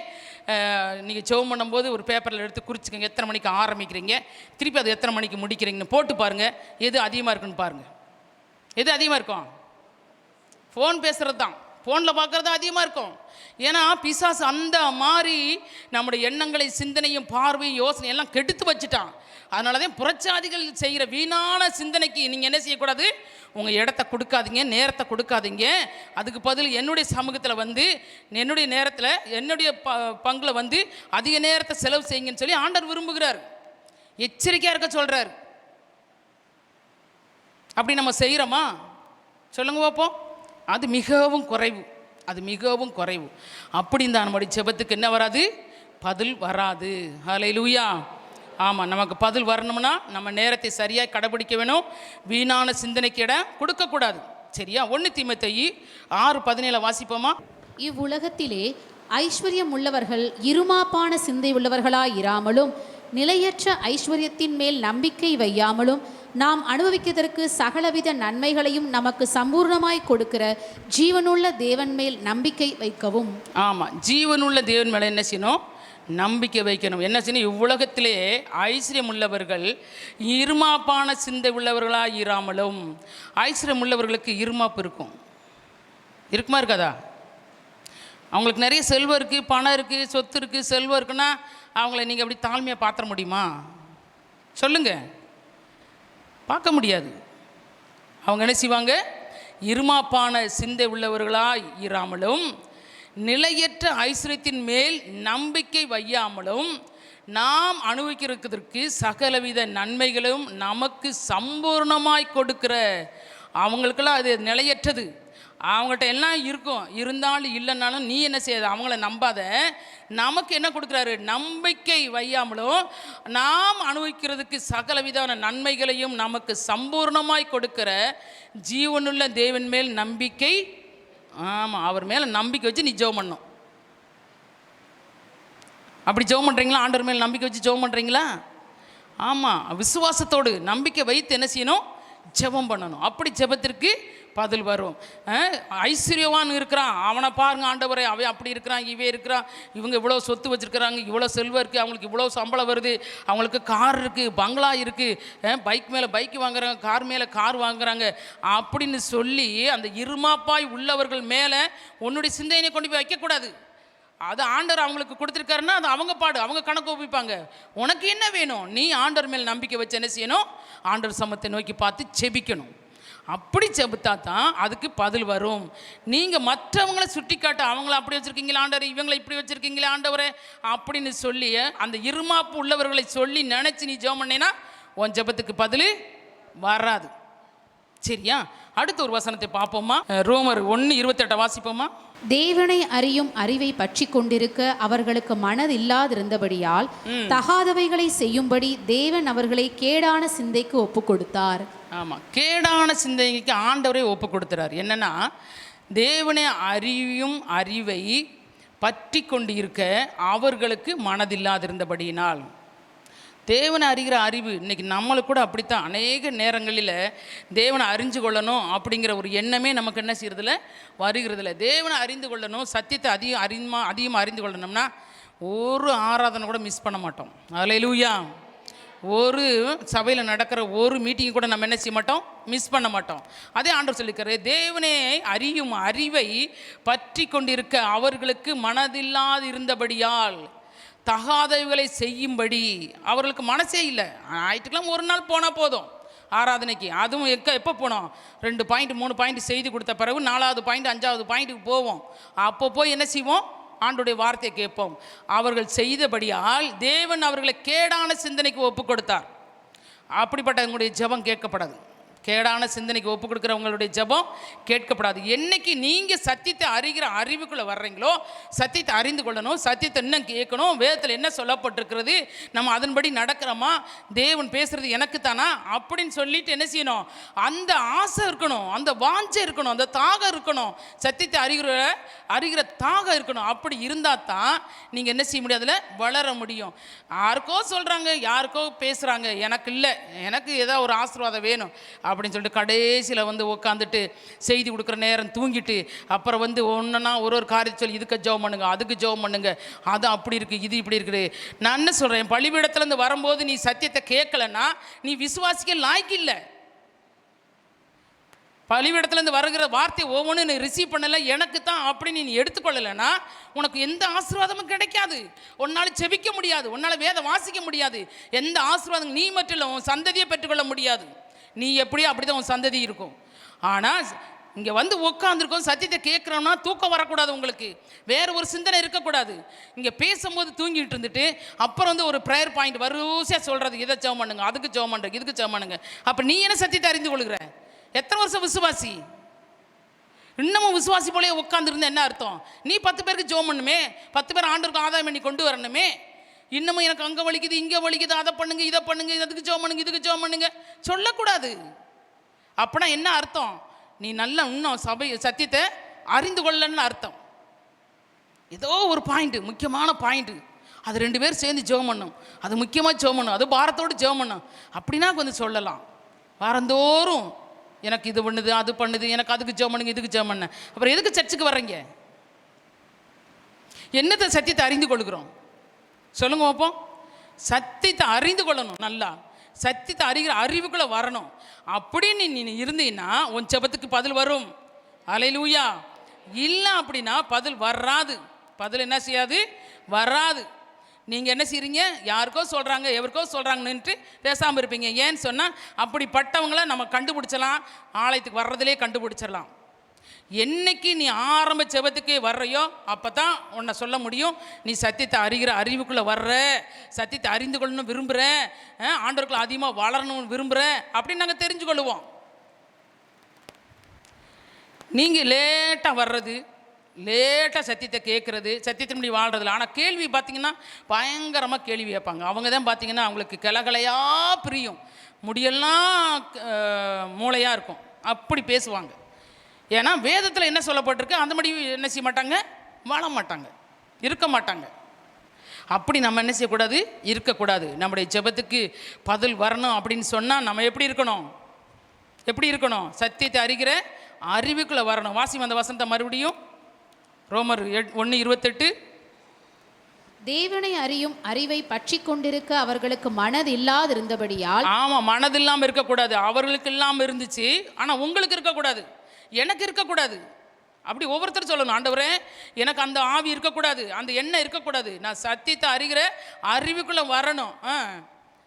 நீங்கள் ஜெபம் பண்ணும்போது ஒரு பேப்பரில் எடுத்து குறிச்சிக்கோங்க. எத்தனை மணிக்கு ஆரம்பிக்கிறீங்க, திருப்பி அது எத்தனை மணிக்கு முடிக்கிறீங்கன்னு போட்டு பாருங்கள். எது அதிகமாக இருக்குன்னு பாருங்கள். எது அதிகமாக இருக்கும்? ஃபோன் பேசுகிறது தான், ஃபோனில் பார்க்குறது அதிகமாக இருக்கும். ஏன்னா பிசாசு அந்த மாதிரி நம்முடைய எண்ணங்களை, சிந்தனையும், பார்வையும், யோசனை எல்லாம் கெடுத்து வச்சுட்டான். அதனால தான் புறச்சாதிகள் செய்கிற வீணான சிந்தனைக்கு நீங்கள் என்ன செய்யக்கூடாது? உங்கள் இடத்த கொடுக்காதீங்க, நேரத்தை கொடுக்காதீங்க. அதுக்கு பதில் என்னுடைய சமூகத்தில் என்னுடைய நேரத்தில் என்னுடைய பங்கில் அதிக நேரத்தை செலவு செய்யுங்கன்னு சொல்லி ஆண்டவர் விரும்புகிறார். எச்சரிக்கையாக இருக்க சொல்கிறார். அப்படி நம்ம செய்கிறோமா? சொல்லுங்க பார்ப்போம். அது மிகவும் குறைவு, அது மிகவும் குறைவு. அப்படி இந்த நம்முடைய ஜெபத்துக்கு என்ன வராது? பதில் வராது. ஹல்லேலூயா. ஆமாம், நமக்கு பதில் வரணும்னா நம்ம நேரத்தை சரியாக கடைபிடிக்க வேணும். வீணான சிந்தனைக்கு இடம் கொடுக்கக்கூடாது. சரியா? 1 தீமோத்தேயு 6:17 வாசிப்போமா? இவ்வுலகத்திலே ஐஸ்வர்யம் உள்ளவர்கள் இருமாப்பான சிந்தை உள்ளவர்களாய் இராமலும் நிலையற்ற ஐஸ்வர்யத்தின் மேல் நம்பிக்கை வையாமலும் நாம் அனுபவிக்கிறதற்கு சகலவித நன்மைகளையும் நமக்கு சம்பூர்ணமாய் கொடுக்கிற ஜீவனுள்ள தேவன் மேல் நம்பிக்கை வைக்கவும். ஆமாம், ஜீவனுள்ள தேவன் மேலே என்ன செய்யணும்? நம்பிக்கை வைக்கணும். என்ன செய்யணும்? இவ்வுலகத்திலே ஐஸ்வர்யம் உள்ளவர்கள் இருமாப்பான சிந்தை உள்ளவர்களாக இராமலும். ஐஸ்வர்யம் உள்ளவர்களுக்கு இருமாப்பு இருக்கும். இருக்குமா இருக்காதா? அவங்களுக்கு நிறைய செல்வம் இருக்குது, பணம் இருக்குது, சொத்து இருக்குது, செல்வம் இருக்குன்னா அவங்கள நீங்கள் அப்படி தாழ்மையாக பார்த்துட முடியுமா? சொல்லுங்கள், பார்க்க முடியாது. அவங்க என்ன செய்வாங்க? இருமாப்பான சிந்தை உள்ளவர்களாய் இராமலும் நிலையற்ற ஐஸ்வர்யத்தின் மேல் நம்பிக்கை வையாமலும் நாம் அனுபவிக்கிறதுக்கு சகலவித நன்மைகளும் நமக்கு சம்பூர்ணமாய் கொடுக்கிற. அவங்களுக்கெல்லாம் அது நிலையற்றது. அவங்கள்ட்ட எல்லாம் இருக்கும், இருந்தாலும் இல்லைன்னாலும் நீ என்ன செய்யாத, அவங்கள நம்பாத. நமக்கு என்ன கொடுக்குறாரு? நம்பிக்கை வையாமலும் நாம் அனுபவிக்கிறதுக்கு சகலவிதான நன்மைகளையும் நமக்கு சம்பூர்ணமாய் கொடுக்கிற ஜீவனுள்ள தேவன் மேல் நம்பிக்கை. ஆமாம், அவர் மேலே நம்பிக்கை வச்சு நீ ஜெபம் பண்ணணும். அப்படி ஜெபம் பண்ணுறீங்களா? ஆண்டவர் மேல் நம்பிக்கை வச்சு ஜெபம் பண்ணுறீங்களா? ஆமாம், விசுவாசத்தோடு நம்பிக்கை வைத்து என்ன செய்யணும்? ஜெபம் பண்ணணும். அப்படி ஜெபத்திற்கு பதில் வரும். ஐஸ்வர்யவான் இருக்கிறான், அவனை பாருங்க ஆண்டவரே, அவன் அப்படி இருக்கிறான், இவே இருக்கிறான், இவங்க இவ்வளோ சொத்து வச்சுருக்கிறாங்க, இவ்வளோ செல்வம் இருக்குது, அவங்களுக்கு இவ்வளோ சம்பளம் வருது, அவங்களுக்கு கார் இருக்குது, பங்களா இருக்குது, பைக் மேலே பைக் வாங்குறாங்க, கார் மேலே கார் வாங்குறாங்க அப்படின்னு சொல்லி அந்த இருமாப்பாய் உள்ளவர்கள் மேலே உன்னுடைய சிந்தனையை கொண்டு போய் வைக்கக்கூடாது. அது ஆண்டவர் அவங்களுக்கு கொடுத்துருக்காருன்னா அது அவங்க பாடு, அவங்க கணக்கு ஒப்பிப்பாங்க. உனக்கு என்ன வேணும்? நீ ஆண்டவர் மேல் நம்பிக்கை வச்சு என்ன செய்யணும்? ஆண்டவர் சமத்தை நோக்கி பார்த்து செபிக்கணும். அப்படி செபுத்தா தான் அதுக்கு பதில் வரும். நீங்கள் மற்றவங்களை சுட்டி காட்ட, அவங்கள அப்படி வச்சுருக்கீங்களா ஆண்டவர், இவங்களை இப்படி வச்சுருக்கீங்களா ஆண்டவரே அப்படின்னு சொல்லி அந்த இருமாப்பு உள்ளவர்களை சொல்லி நினச்சி நீ ஜெபம் பண்ணினா உன் ஜெபத்துக்கு பதில் வராது. சரியா? அடுத்த ஒரு வசனத்தை பார்ப்போமா? ரோமர் 1:28 வாசிப்போமா? தேவனை அறியும் அறிவை பற்றி கொண்டிருக்க அவர்களுக்கு மனதில்லாதிருந்தபடியால் தகாதவைகளை செய்யும்படி தேவன் அவர்களை கேடான சிந்தைக்கு ஒப்பு கொடுத்தார். ஆமாம், கேடான சிந்தைக்கு ஆண்டவரே ஒப்பு கொடுத்துறார். என்னன்னா, தேவனை அறியும் அறிவை பற்றி கொண்டு இருக்க அவர்களுக்கு மனதில்லாதிருந்தபடியினால். தேவனை அறிகிற அறிவு இன்றைக்கி நம்மளுக்கு கூட அப்படித்தான். அநேக நேரங்களில் தேவனை அறிஞ்சு கொள்ளணும் அப்படிங்கிற ஒரு எண்ணமே நமக்கு என்ன செய்கிறதில்ல, வருகிறதில்ல. தேவனை அறிந்து கொள்ளணும், சத்தியத்தை அதிகமாக அறிந்து கொள்ளணும்னா ஒரு ஆராதனை கூட மிஸ் பண்ண மாட்டோம். அல்லேலூயா. ஒரு சபையில் நடக்கிற ஒரு மீட்டிங் கூட நம்ம என்ன செய்ய மாட்டோம், மிஸ் பண்ண மாட்டோம். அதே ஆண்டவர் சொல்லிக்கிறார், தேவனே அறியும் அறிவை பற்றி கொண்டிருக்க அவர்களுக்கு மனதில்லாது இருந்தபடியால் தகாதவைகளை செய்யும்படி அவர்களுக்கு மனசே இல்லை. ஞாயிற்றுக்கிழமை ஒரு நாள் போனால் போதும் ஆராதனைக்கு. அதுவும் எப்போ போனோம், 2 பாயிண்ட் 3 பாயிண்ட் செய்து கொடுத்த பிறகு 4வது பாயிண்ட் 5வது பாயிண்ட்டுக்கு போவோம். அப்போ போய் என்ன செய்வோம், ஆண்டுடைய வார்த்தையை கேட்போம். அவர்கள் செய்தபடியால் தேவன் அவர்களை கேடான சிந்தனைக்கு ஒப்பு கொடுத்தார். அப்படிப்பட்ட உங்களுடைய ஜெபம் கேட்கப்படாது. கேடான சிந்தனைக்கு ஒப்பு கொடுக்குறவங்களுடைய ஜெபம் கேட்கப்படாது. என்னைக்கு நீங்கள் சத்தியத்தை அறிகிற அறிவுக்குள்ளே வர்றீங்களோ, சத்தியத்தை அறிந்து கொள்ளணும், சத்தியத்தை இன்னும் கேட்கணும், வேதத்தில் என்ன சொல்லப்பட்டிருக்கிறது, நம்ம அதன்படி நடக்கிறோமா, தேவன் பேசுகிறது எனக்கு தானா அப்படின்னு சொல்லிட்டு என்ன செய்யணும், அந்த ஆசை இருக்கணும், அந்த வாஞ்சை இருக்கணும், அந்த தாகம் இருக்கணும், சத்தியத்தை அறிகிற தாகம் இருக்கணும். அப்படி இருந்தால் தான் நீங்கள் என்ன செய்ய முடியும், அதில் வளர முடியும். யாருக்கோ சொல்கிறாங்க, யாருக்கோ பேசுகிறாங்க, எனக்கு இல்லை, எனக்கு ஏதோ ஒரு ஆசீர்வாதம் வேணும் அப்படின்னு சொல்லிட்டு கடைசியில் உட்காந்துட்டு செய்தி கொடுக்குற நேரம் தூங்கிட்டு அப்புறம் ஒன்றுனா ஒரு காரியத்தை சொல்லி இதுக்கு ஜெபம் பண்ணுங்க, அதுக்கு ஜெபம் பண்ணுங்க, அது அப்படி இருக்குது, இது இப்படி இருக்குது. நான் என்ன சொல்கிறேன், பலிபீடத்துலேருந்து வரும்போது நீ சத்தியத்தை கேட்கலன்னா நீ விசுவாசிக்க லாய்க்கு இல்லை. பலிபீடத்துலேருந்து வருகிற வார்த்தை ஒவ்வொன்றும் நீ ரிசீவ் பண்ணலை, எனக்கு தான் அப்படின்னு நீ எடுத்துக்கொள்ளலைன்னா உனக்கு எந்த ஆசீர்வாதமும் கிடைக்காது. உன்னால் செபிக்க முடியாது, உன்னால் வேதம் வாசிக்க முடியாது, எந்த ஆசீர்வாதம் நீ மட்டும் இல்லை உன் சந்ததியை பெற்றுக்கொள்ள முடியாது. நீ எப்படியோ அப்படி தான் உன் சந்ததி இருக்கும். ஆனால் இங்கே உட்காந்துருக்கோம், சத்தியத்தை கேட்குறோம்னா தூக்கம் வரக்கூடாது, உங்களுக்கு வேறு ஒரு சிந்தனை இருக்கக்கூடாது. இங்கே பேசும்போது தூங்கிட்டு இருந்துட்டு அப்புறம் ஒரு ப்ரேயர் பாயிண்ட் வரிசையாக சொல்கிறது, இதை ஜெபம் பண்ணுங்க, அதுக்கு ஜெபம் பண்ணுங்க, இதுக்கு ஜெபம் பண்ணுங்க. அப்போ நீ என்ன சத்தியத்தை அறிந்து கொள்கிற? எத்தனை வருஷம் விசுவாசி? இன்னமும் விசுவாசி போலே உட்காந்துருந்தா என்ன அர்த்தம்? நீ 10 பேருக்கு ஜெபம் பண்ணுமே, 10 பேர் ஆண்டவருக்கு ஆதாயம் பண்ணி கொண்டு வரணுமே. இன்னமும் எனக்கு அங்கே வலிக்குது, இங்கே வலிக்குது, அதை பண்ணுங்க, இதை பண்ணுங்க, இதுக்கு ஜெபம் பண்ணுங்க, இதுக்கு ஜெபம் பண்ணுங்க சொல்லக்கூடாது. அப்படின்னா என்ன அர்த்தம்? நீ நல்லா இன்னும் சத்தியத்தை அறிந்து கொள்ளன்னு அர்த்தம். ஏதோ ஒரு பாயிண்ட், முக்கியமான பாயிண்ட், அது 2 பேர் சேர்ந்து ஜெபம் பண்ணும், அது முக்கியமாக ஜெபம் பண்ணும், அது பாரத்தோடு ஜெபம் பண்ணும் அப்படின்னா சொல்லலாம். வாரந்தோறும் எனக்கு இது பண்ணுது, அது பண்ணுது, எனக்கு அதுக்கு ஜெபம் பண்ணுங்க, இதுக்கு ஜெபம் பண்ண. அப்புறம் எதுக்கு சர்ச்சுக்கு வர்றீங்க? என்னத்தை சத்தியத்தை அறிந்து கொள்கிறோம் சொல்லுங்க பார்ப்போம். சத்தியத்தை அறிந்து கொள்ளணும், நல்லா சத்தியத்தை அறிகிற அறிவுக்குள்ளே வரணும். அப்படின்னு நீ இருந்தீங்கன்னா உன் ஜெபத்துக்கு பதில் வரும். அல்லேலூயா. இல்லை அப்படின்னா பதில் வராது. பதில் என்ன செய்யாது, வராது. நீங்கள் என்ன செய்கிறீங்க, யாருக்கோ சொல்கிறாங்க, எவருக்கோ சொல்கிறாங்கன்னுட்டு பேசாமல் இருப்பீங்க. ஏன்னு சொன்னால் அப்படிப்பட்டவங்கள நம்ம கண்டுபிடிச்சலாம், ஆலயத்துக்கு வர்றதுலே கண்டுபிடிச்சிடலாம். என்னைக்கு நீ ஆரம்ப ஜெபத்துக்கு வர்றையோ அப்போ தான் உன்னை சொல்ல முடியும், நீ சத்தியத்தை அறிகிற அறிவுக்குள்ளே வர்ற, சத்தியத்தை அறிந்து கொள்ளணும் விரும்புகிற, ஆண்டவருக்குள்ள அதிகமாக வளரணும்னு விரும்புகிற அப்படின்னு நாங்கள் தெரிஞ்சு கொள்ளுவோம். நீங்கள் லேட்டாக வர்றது, லேட்டாக சத்தியத்தை கேட்குறது, சத்தியத்தின்படி வாழ்கிறதுல. ஆனால் கேள்வி பார்த்திங்கன்னா பயங்கரமாக கேள்வி கேட்பாங்க. அவங்க தான் பார்த்திங்கன்னா அவங்களுக்கு கிளகலையாக பிரியும், முடியெல்லாம் மூளையாக இருக்கும், அப்படி பேசுவாங்க. ஏன்னா வேதத்தில் என்ன சொல்லப்பட்டிருக்கு அந்தபடி என்ன செய்ய மாட்டாங்க, வாழ மாட்டாங்க, இருக்க மாட்டாங்க. அப்படி நம்ம என்ன செய்யக்கூடாது, இருக்கக்கூடாது. நம்முடைய ஜெபத்துக்கு பதில் வரணும் அப்படின்னு சொன்னால் நம்ம எப்படி இருக்கணும், சத்தியத்தை அறிகிற அறிவுக்குள்ளே வரணும். வாசி வந்த வசனத்தை மறுபடியும் ரோமர் 1:28. தேவனை அறியும் அறிவை பற்றி கொண்டிருக்க அவர்களுக்கு மனது இல்லாதிருந்தபடியால். ஆமாம், மனது இல்லாமல் இருக்கக்கூடாது. அவர்களுக்கு இல்லாமல் இருந்துச்சு, ஆனால் உங்களுக்கு இருக்கக்கூடாது, எனக்கு இருக்கக்கூடாது. அப்படி ஒவ்வொருத்தரும் சொல்லணும், ஆண்டவரே எனக்கு அந்த ஆவி இருக்கக்கூடாது, அந்த எண்ணம் இருக்கக்கூடாது, நான் சத்தியத்தை அறிகிற அறிவுக்குள்ளே வரணும்.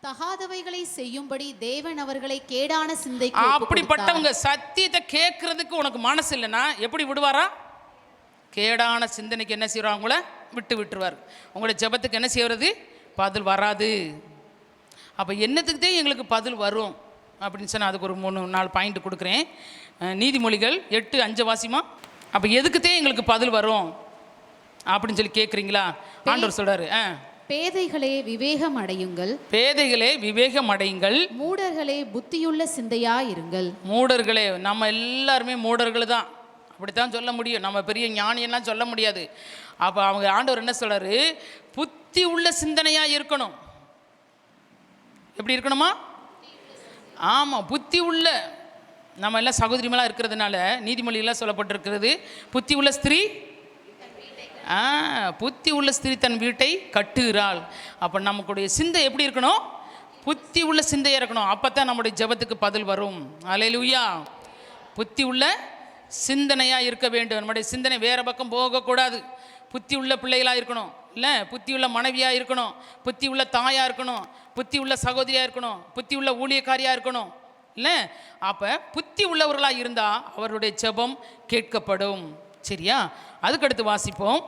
தகாதவைகளை செய்யும்படி தேவன் அவர்களை கேடான சிந்தை. அப்படிப்பட்டவங்க சத்தியத்தை கேட்கறதுக்கு உனக்கு மனசு இல்லைன்னா எப்படி விடுவாரா? கேடான சிந்தனைக்கு என்ன செய்வார், அவங்கள விட்டுருவார். உங்களுடைய ஜெபத்துக்கு என்ன செய்வது, பதில் வராது. அப்போ என்னத்துக்கு எங்களுக்கு பதில் வரும் அப்படின்னு சொன்னால் அதுக்கு ஒரு 3-4 பாயிண்ட் கொடுக்குறேன். நீதிமொழிகள் 8:5 வாசிமா. அப்போ எதுக்குத்தே எங்களுக்கு பதில் வரும் அப்படின்னு சொல்லி கேட்குறீங்களா? ஆண்டவர் சொல்கிறாரு, பேதைகளே விவேகம் அடையுங்கள், பேதைகளே விவேகம் அடையுங்கள், மூடர்களே புத்தியுள்ள சிந்தையாயிருங்கள். மூடர்களே, நம்ம எல்லாருமே மூடர்கள் தான். அப்படித்தான் சொல்ல முடியும். நம்ம பெரிய ஞானியெல்லாம் சொல்ல முடியாது. அப்போ அவங்க ஆண்டவர் என்ன சொல்கிறாரு, புத்தி உள்ள சிந்தனையாக இருக்கணும். எப்படி இருக்கணுமா? ஆமாம், புத்தி உள்ள. நம்ம எல்லாம் சகோதரிமலாக இருக்கிறதுனால நீதிமொழியெல்லாம் சொல்லப்பட்டிருக்கிறது, புத்தி உள்ள ஸ்திரீ புத்தி உள்ள ஸ்திரீ தன் வீட்டை கட்டுகிறாள். அப்போ நமக்குடைய சிந்தை எப்படி இருக்கணும்? புத்தி உள்ள சிந்தையாக இருக்கணும். அப்போ தான் நம்முடைய ஜெபத்துக்கு பதில் வரும். அல்லேலூயா. புத்தி உள்ள சிந்தனையாக இருக்க வேண்டும். நம்முடைய சிந்தனை வேறு பக்கம் போகக்கூடாது. புத்தி உள்ள பிள்ளைகளாக இருக்கணும், இல்லை புத்தி உள்ள மனைவியாக இருக்கணும், புத்தி உள்ள தாயாக இருக்கணும், புத்தி உள்ள சகோதரியாக இருக்கணும், புத்தி உள்ள ஊழியக்காரியாக இருக்கணும், இல்லை? அப்போ புத்தி உள்ளவர்களாக இருந்தால் அவருடைய ஜெபம் கேட்கப்படும். சரியா? அதுக்கடுத்து வாசிப்போம்,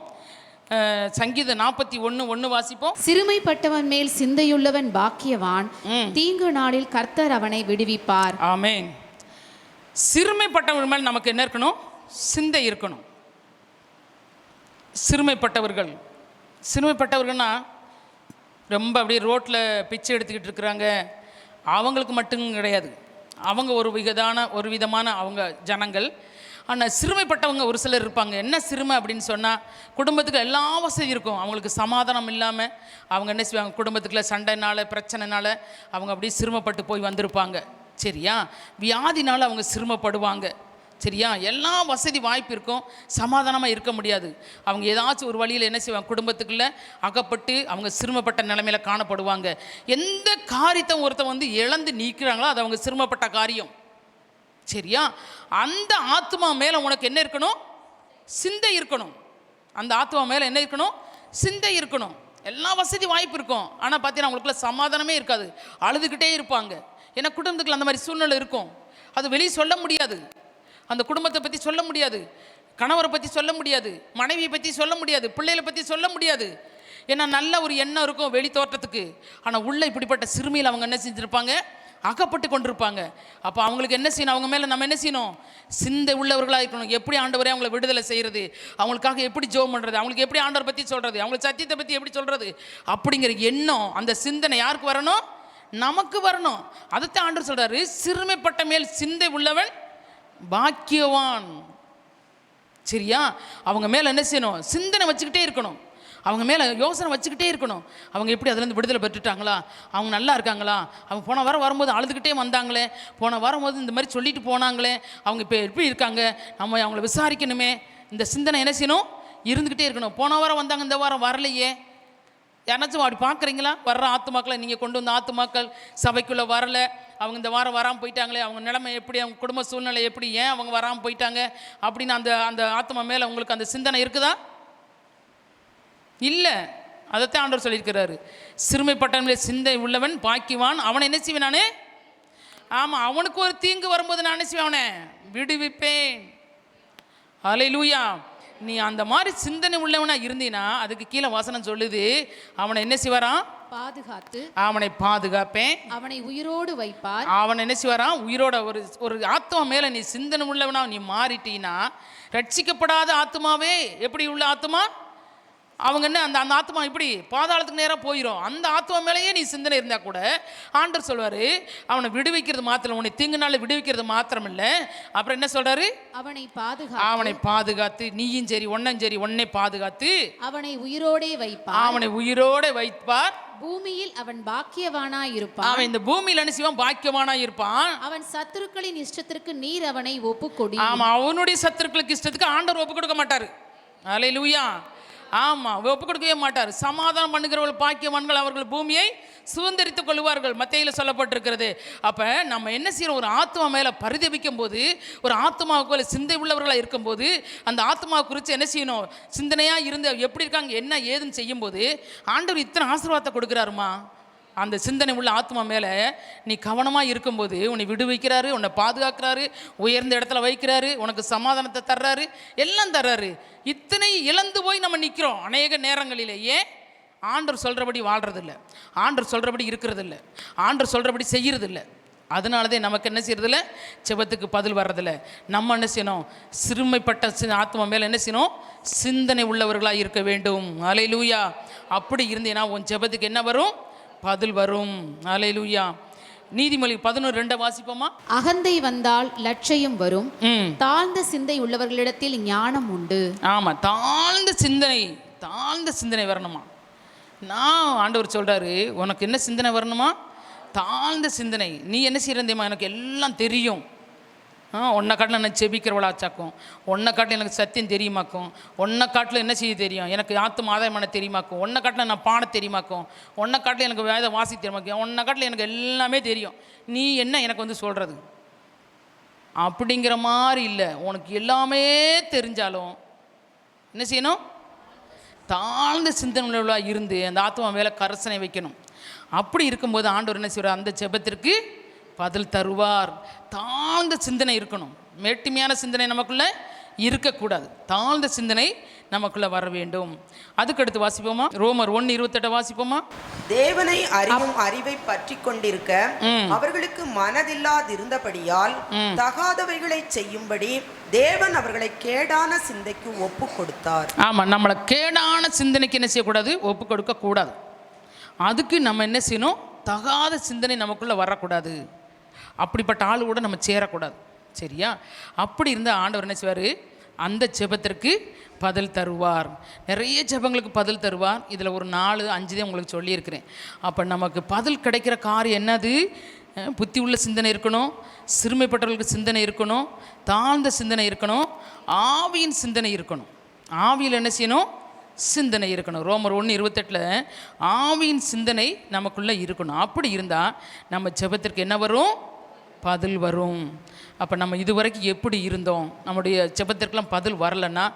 சங்கீதம் 41:1 வாசிப்போம். சிறுமைப்பட்டவன் மேல் சிந்தையுள்ளவன் பாக்கியவான், தீங்கு நாளில் கர்த்தர் அவனை விடுவிப்பார். ஆமென். சிறுமைப்பட்டவர்கள் மேல் நமக்கு என்ன இருக்கணும்? சிந்தை இருக்கணும். சிறுமைப்பட்டவர்கள்னா ரொம்ப அப்படியே ரோட்டில் பிச்சை எடுத்துக்கிட்டு இருக்கிறாங்க, அவங்களுக்கு மட்டும் கிடையாது. அவங்க ஒரு விதமான அவங்க ஜனங்கள். ஆனால் சிறுமைப்பட்டவங்க ஒரு சிலர் இருப்பாங்க. என்ன சிறுமை அப்படின்னு சொன்னால், குடும்பத்துக்கு எல்லா வசதி இருக்கும், அவங்களுக்கு சமாதானம் இல்லாமல் அவங்க என்ன செய்வாங்க, குடும்பத்துக்குள்ள சண்டைனால பிரச்சனைனால அவங்க அப்படியே சிறுமைப்பட்டு போய் வந்திருப்பாங்க. சரியா? வியாதினால் அவங்க சிறுமைப்படுவாங்க. சரியா? எல்லா வசதி வாய்ப்பு இருக்கும், சமாதானமாக இருக்க முடியாது. அவங்க ஏதாச்சும் ஒரு வழியில் என்ன செய்வாங்க, குடும்பத்துக்குள்ளே அகப்பட்டு அவங்க சிறுமைப்பட்ட நிலைமையில் காணப்படுவாங்க. எந்த காரியத்தை ஒருத்தன் இழந்து நீக்கிறாங்களோ அது அவங்க சிறுமைப்பட்ட காரியம். சரியா? அந்த ஆத்மா மேலே உனக்கு என்ன இருக்கணும்? சிந்தை இருக்கணும். அந்த ஆத்மா மேலே என்ன இருக்கணும்? சிந்தை இருக்கணும். எல்லா வசதி வாய்ப்பு இருக்கும், ஆனால் பார்த்தீங்கன்னா அவங்களுக்குள்ள சமாதானமே இருக்காது, அழுதுகிட்டே இருப்பாங்க. ஏன்னா குடும்பத்துக்குள்ள அந்த மாதிரி சூழ்நிலை இருக்கும். அது வெளியே சொல்ல முடியாது, அந்த குடும்பத்தை பற்றி சொல்ல முடியாது, கணவரை பற்றி சொல்ல முடியாது, மனைவியை பற்றி சொல்ல முடியாது, பிள்ளைகளை பற்றி சொல்ல முடியாது. ஏன்னா நல்ல ஒரு எண்ணம் இருக்கும் வெளி தோற்றத்துக்கு, ஆனால் உள்ள இப்படிப்பட்ட சிறுமியில் அவங்க என்ன செஞ்சுருப்பாங்க, அகப்பட்டு கொண்டிருப்பாங்க. அப்போ அவங்களுக்கு என்ன செய்யணும்? அவங்க மேலே நம்ம என்ன செய்யணும்? சிந்தை உள்ளவர்களாக இருக்கணும். எப்படி ஆண்டவரே அவங்களை விடுதலை செய்கிறது, அவங்களுக்காக எப்படி ஜெபம் பண்ணுறது, அவங்களுக்கு எப்படி ஆண்டவர் பற்றி சொல்கிறது, அவங்களுக்கு சத்தியத்தை பற்றி எப்படி சொல்கிறது, அப்படிங்கிற எண்ணம், அந்த சிந்தனை யாருக்கு வரணும்? நமக்கு வரணும். அதைத்தான் ஆண்டவர் சொல்கிறாரு, சிறுமைப்பட்ட மேல் சிந்தை உள்ளவன் பாக்கியவான். சரியா? அவங்க மேலே என்ன செய்யணும்? சிந்தனை வச்சுக்கிட்டே இருக்கணும், அவங்க மேலே யோசனை வச்சுக்கிட்டே இருக்கணும். அவங்க எப்படி அதுலேருந்து விடுதலை பெற்றுட்டாங்களா, அவங்க நல்லா இருக்காங்களா, அவங்க போன வாரம் வரும்போது அழுதுகிட்டே வந்தாங்களே, போன வரும்போது இந்த மாதிரி சொல்லிட்டு போனாங்களே, அவங்க இப்போ எப்படி இருக்காங்க, நம்ம அவங்கள விசாரிக்கணுமே. இந்த சிந்தனை என்ன செய்யணும்? இருந்துக்கிட்டே இருக்கணும். போன வாரம் வந்தாங்க, இந்த வாரம் வரலையே. யாராச்சும் அப்படி பார்க்குறீங்களா? வர்ற ஆத்துமாக்களை நீங்கள் கொண்டு வந்த ஆத்துமாக்கள் சபைக்குள்ளே வரலை, அவங்க இந்த வாரம் வராமல் போயிட்டாங்களே, அவங்க நிலைமை எப்படி, அவங்க குடும்ப சூழ்நிலை எப்படி, ஏன் அவங்க வராமல் போயிட்டாங்க அப்படின்னு அந்த ஆத்மா மேலே உங்களுக்கு அந்த சிந்தனை இருக்குதா? இல்லை. அதைத்தான் ஆண்டவர் சொல்லியிருக்கிறாரு, சிறுமைப்பட்டவனே சிந்தை உள்ளவன் பாக்கியவான், அவனை என்ன செய்வேன் நானே? ஆமாம், அவனுக்கு ஒரு தீங்கு வரும்போது நான் என்ன செய்வேன்? அவனை விடுவிப்பேன். அல்லேலூயா. நீ அந்த மாதிரி சிந்தனை உள்ளவனா இருந்தீனா, அதுக்கு கீழே வசனம் சொல்லுது, அவனை என்ன செய்வாராம்? பாதுகாத்து அவனை பாதுகாப்பேன், அவனை உயிரோடு வைப்பார். அவனை என்ன செய்வாராம்? உயிரோட. ஒரு ஆத்மா மேலே நீ சிந்தனை உள்ளவனா நீ மாறிட்டீன்னா, ரட்சிக்கப்படாத ஆத்மாவே எப்படி உள்ள ஆத்மா, அவங்க என்ன அந்த ஆத்மா இப்படி பாதாளத்துக்கு நேராக போயிடும். அந்த ஆத்மா மேலேயே நீ சிந்தனை இருந்தால் கூட ஆண்டவர் சொல்வார், அவனை விடுவிக்கிறது மாத்திரம், உன்னை தீங்குனால விடுவிக்கிறது மாத்திரம் இல்லை, அப்புறம் என்ன சொல்கிறாரு? அவனை பாதுகாத்து, நீயும் சரி ஒன்னும் சரி உன்னை பாதுகாத்து அவனை உயிரோடே வைப்பார். அவனை உயிரோடே வைப்பார். பூமியில் அவன் பாக்கியவானாய் இருப்பான். அவன் இந்த பூமியில் என்ன செய்வான்? பாக்கியவானாய் இருப்பான். அவன் சத்துருக்களின் இஷ்டத்திற்கு நீர் அவனை ஒப்புக்கொடி. ஆமாம், அவனுடைய சத்துருக்களுக்கு இஷ்டத்துக்கு ஆண்டவர் ஒப்பு கொடுக்க மாட்டார். அல்லேலூயா. ஆமாம், ஒப்பு கொடுக்கவே மாட்டார். சமாதானம் பண்ணுகிறவர்கள் பாக்கியவான்கள், அவர்கள் பூமியை சுதந்திரித்துக் கொள்வார்கள், மத்தேயுல சொல்லப்பட்டிருக்கிறது. அப்போ நம்ம என்ன செய்யறோம்? ஒரு ஆத்மா மேலே பரிதபிக்கும் போது, ஒரு ஆத்மாவுக்கு சிந்தை உள்ளவர்களாக இருக்கும்போது, அந்த ஆத்மா குறித்து என்ன செய்யணும்? சிந்தனையாக இருந்து எப்படி இருக்காங்க என்ன ஏதுன்னு செய்யும்போது ஆண்டவர் இத்தனை ஆசீர்வாதத்தை கொடுக்குறாருமா. அந்த சிந்தனை உள்ள ஆத்மா மேலே நீ கவனமாக இருக்கும்போது உன்னை விடுவிக்கிறாரு, உன்னை பாதுகாக்கிறாரு, உயர்ந்த இடத்துல வைக்கிறாரு, உனக்கு சமாதானத்தை தர்றாரு, எல்லாம் தர்றாரு. இத்தனை இழந்து போய் நம்ம நிற்கிறோம் அநேக நேரங்களிலேயே. ஆண்டவர் சொல்கிறபடி வாழ்கிறதில்ல, ஆண்டவர் சொல்கிறபடி இருக்கிறதில்ல, ஆண்டவர் சொல்கிறபடி செய்கிறதில்ல. அதனாலதே நமக்கு என்ன செய்யறதில்ல? செபத்துக்கு பதில் வர்றதில்ல. நம்ம என்ன செய்யணும்? சிறுமைப்பட்ட ஆத்மா மேலே என்ன செய்யணும்? சிந்தனை உள்ளவர்களாக இருக்க வேண்டும். அல்லேலூயா. அப்படி இருந்தேன்னா உன் செபத்துக்கு என்ன வரும்? பதில் வரும். அல்லேலூயா. நீதிமொழி 11:2 வாசிப்போமா? அகந்தை வந்தால் லட்சியம் வரும், ம் தாழ்ந்த சிந்தை உள்ளவர்களிடத்தில் ஞானம் உண்டு. ஆமாம், தாழ்ந்த சிந்தனை வரணுமா? நான் ஆண்டவர் சொல்கிறாரு, உனக்கு என்ன சிந்தனை வரணுமா? தாழ்ந்த சிந்தனை. நீ என்ன செய்யறேமா? எனக்கு எல்லாம் தெரியும். ஒன்றை காட்டில் எனக்கு செபிக்கிறவளாச்சாக்கும், ஒன்றை காட்டில் எனக்கு சத்தியம் தெரியுமாக்கும், ஒன்றை காட்டில் என்ன செய்ய தெரியும், எனக்கு ஆத்தும் ஆதாயமான தெரியுமாக்கும், ஒன்றை காட்டில் நான் பாட தெரியுமாக்கும், ஒன்றை காட்டில் எனக்கு வேத வாசி தெரியுமாக்கும், ஒன்றை காட்டில் எனக்கு எல்லாமே தெரியும். நீ என்ன எனக்கு வந்து சொல்கிறது? அப்படிங்கிற மாதிரி இல்லை. உனக்கு எல்லாமே தெரிஞ்சாலும் என்ன செய்யணும்? தாழ்ந்த சிந்தனைகளாக இருந்து அந்த ஆத்மா மேலே கரசனை வைக்கணும். அப்படி இருக்கும்போது ஆண்டவர் என்ன செய்வார்? அந்த ஜெபத்திற்கு பதில் தருவார். தாழ்ந்த சிந்தனை இருக்கணும். மேட்டுமையான சிந்தனை நமக்குள்ளே இருக்கக்கூடாது. தாழ்ந்த சிந்தனை நமக்குள்ளே வர வேண்டும். அதுக்கடுத்து வாசிப்போமா? ரோமர் 1:28 வாசிப்போமா? தேவனை அறிவும் அறிவை பற்றி கொண்டிருக்க அவர்களுக்கு மனதில்லாதிருந்தபடியால் தகாதவைகளை செய்யும்படி தேவன் அவர்களை கேடான சிந்தைக்கு ஒப்பு கொடுத்தார். ஆமாம், நம்மளை கேடான சிந்தனைக்கு என்ன செய்யக்கூடாது? ஒப்பு கொடுக்க கூடாது. அதுக்கு நம்ம என்ன செய்யணும்? தகாத சிந்தனை நமக்குள்ளே வரக்கூடாது. அப்படிப்பட்ட ஆள் கூட நம்ம சேரக்கூடாது. சரியா? அப்படி இருந்தால் ஆண்டவர் என்ன செய்வார்? அந்த ஜெபத்திற்கு பதில் தருவார். நிறைய ஜெபங்களுக்கு பதில் தருவார். இதில் ஒரு 4-5 தான் உங்களுக்கு சொல்லியிருக்கிறேன். அப்போ நமக்கு பதில் கிடைக்கிற காரியம் என்னது? புத்தி உள்ள சிந்தனை இருக்கணும், சிறுமைப்பட்டவர்களுக்கு சிந்தனை இருக்கணும், தாழ்ந்த சிந்தனை இருக்கணும், ஆவியின் சிந்தனை இருக்கணும். ஆவியில் என்ன செய்யணும்? சிந்தனை இருக்கணும். ரோமர் 1:28 ஆவியின் சிந்தனை நமக்குள்ளே இருக்கணும். அப்படி இருந்தால் நம்ம ஜெபத்திற்கு என்ன வரும்? பதில் வரும். அப்போ நம்ம இதுவரைக்கும் எப்படி இருந்தோம்? நம்முடைய ஜெபத்திற்கெல்லாம் பதில் வரலைன்னா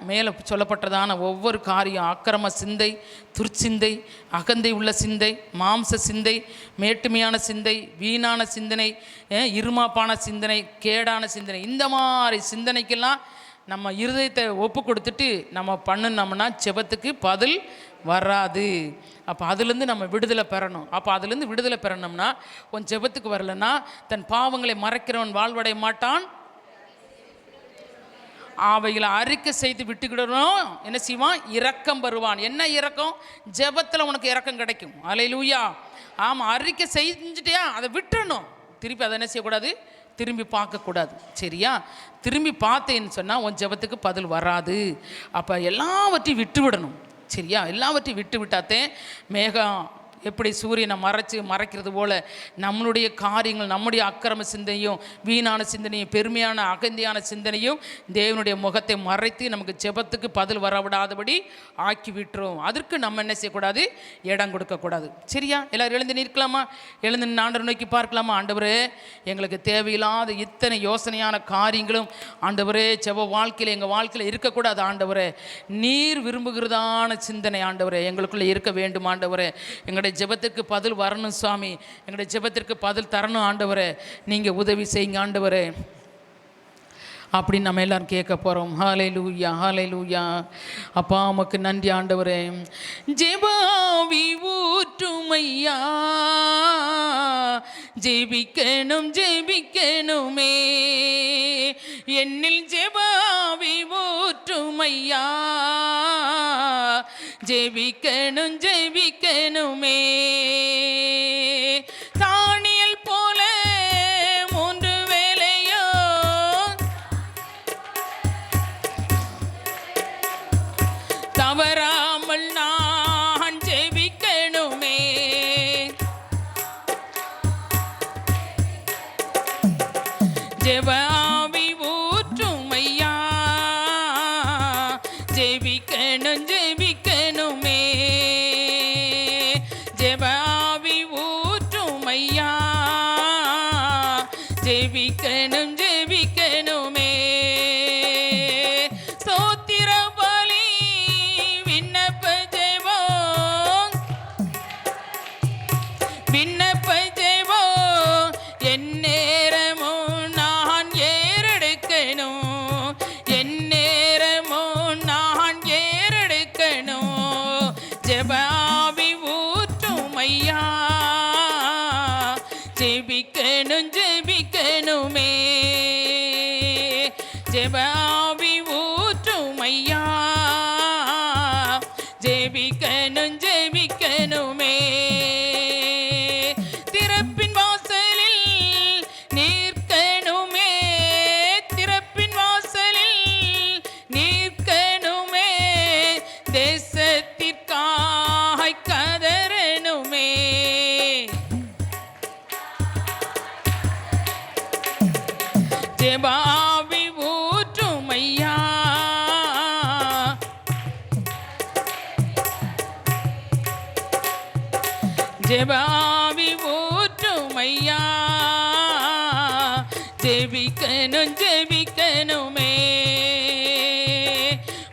மேலே சொல்லப்பட்டதான ஒவ்வொரு காரியம், அக்கிரம சிந்தை, துர்ச்சிந்தை, அகந்தை உள்ள சிந்தை, மாம்ச சிந்தை, மேட்டுமையான சிந்தை, வீணான சிந்தனை, இருமாப்பான சிந்தனை, கேடான சிந்தனை, இந்த மாதிரி சிந்தனைக்கெல்லாம் நம்ம இருதயத்தை ஒப்பு கொடுத்துட்டு நம்ம பண்ணினோம்னா ஜெபத்துக்கு பதில் வராது. அப்போ அதுலேருந்து நம்ம விடுதலை பெறணும். அப்போ அதுலேருந்து விடுதலை பெறணும்னா உன் ஜெபத்துக்கு வரலன்னா தன் பாவங்களை மறைக்கிறவன் வாழ்வடைய மாட்டான், அவைகளை அறிக்கை செய்து விட்டுக்கிடணும். என்ன செய்வான்? இரக்கம் வருவான். என்ன இரக்கம்? ஜெபத்தில் உனக்கு இரக்கம் கிடைக்கும். அல்லேலூயா. ஆமாம், அறிக்கை செஞ்சுட்டியா அதை விட்டுறணும். திருப்பி அதை என்ன செய்யக்கூடாது? திரும்பி பார்க்கக்கூடாது. சரியா? திரும்பி பார்த்தேன்னு சொன்னால் உன் ஜெபத்துக்கு பதில் வராது. அப்போ எல்லாவற்றையும் விட்டு விடணும். சரியா? எல்லாவற்றையும் விட்டு விட்டாத்தே மேகம் எப்படி சூரியனை மறைக்கிறது போல் நம்மளுடைய காரியங்கள், நம்முடைய அக்கிரம சிந்தனையும் வீணான சிந்தனையும் பெருமையான அகந்தியான சிந்தனையும் தேவனுடைய முகத்தை மறைத்து நமக்கு ஜெபத்துக்கு பதில் வரவிடாதபடி ஆக்கி விட்டுரும். அதற்கு நம்ம என்ன செய்யக்கூடாது? இடம் கொடுக்கக்கூடாது. சரியா? எல்லோரும் எழுந்து நிற்கலாமா? எழுந்து ஆண்டவரை நோக்கி பார்க்கலாமா? ஆண்டவரே, எங்களுக்கு தேவையில்லாத இத்தனை யோசனையான காரியங்களும் ஆண்டவரே ஜெப வாழ்க்கையில் எங்கள் வாழ்க்கையில் இருக்கக்கூடாது. ஆண்டவரே, நீர் விரும்புகிறதான சிந்தனை ஆண்டவரே எங்களுக்குள்ளே இருக்க வேண்டும். ஆண்டவரே, எங்களுடைய ஜெபத்திற்கு பதில் வரணும் சுவாமி. எங்களுடைய ஜெபத்திற்கு பதில் தரணும் ஆண்டவரே. நீங்கள் உதவி செய்யுங்க ஆண்டவரே. அப்படின்னு நம்ம எல்லாரும் கேட்க போகிறோம். ஹல்லேலூயா, ஹல்லேலூயா. அப்பா உமக்கு நன்றி ஆண்டவரே. ஜெபாவி ஊற்றுமையா, ஜெபிக்கணும் ஜெபிக்கணுமே, என்னில் ஜெபாவி ஊற்றுமையா, ஜெபிக்கணும் ஜெபிக்கணுமே. தானியல் போல 3 வேளையோ தவறாமல் நான் ஜெபிக்கணுமே. ஜெபாவி ஊற்றுமையா, ஜெபிக்கணும் ஜெபிக்கணுமே, ஜெபாவி ஊற்றுமையா, ஜெபிக்கணும் ஜெபிக்கணுமே. ஸ்தோத்திர பலி விண்ணப்ப ஜெபம், விண்ணப்ப ஜெபம் எந்நேரமும் நான் ஏறெடுக்கணும், எந்நேரமும் நான் ஏறெடுக்கணும். ஜெபாவி ஊற்றுமையா, ஜெபிக்கணும் ஜெபிக்கணுமே, ஜெபாவி ஊற்றுமையா, ஜெபிக்கணும் ஜெபிக்கணுமே. திறப்பின் வாசல் தேசத்திற்காய் கதறனுமே. ஜெபாவி ஊற்றுமையா, ஜெபாவி ஊற்றுமையா. ஜெபிக்கணும் ஜெபிக்கணுமே.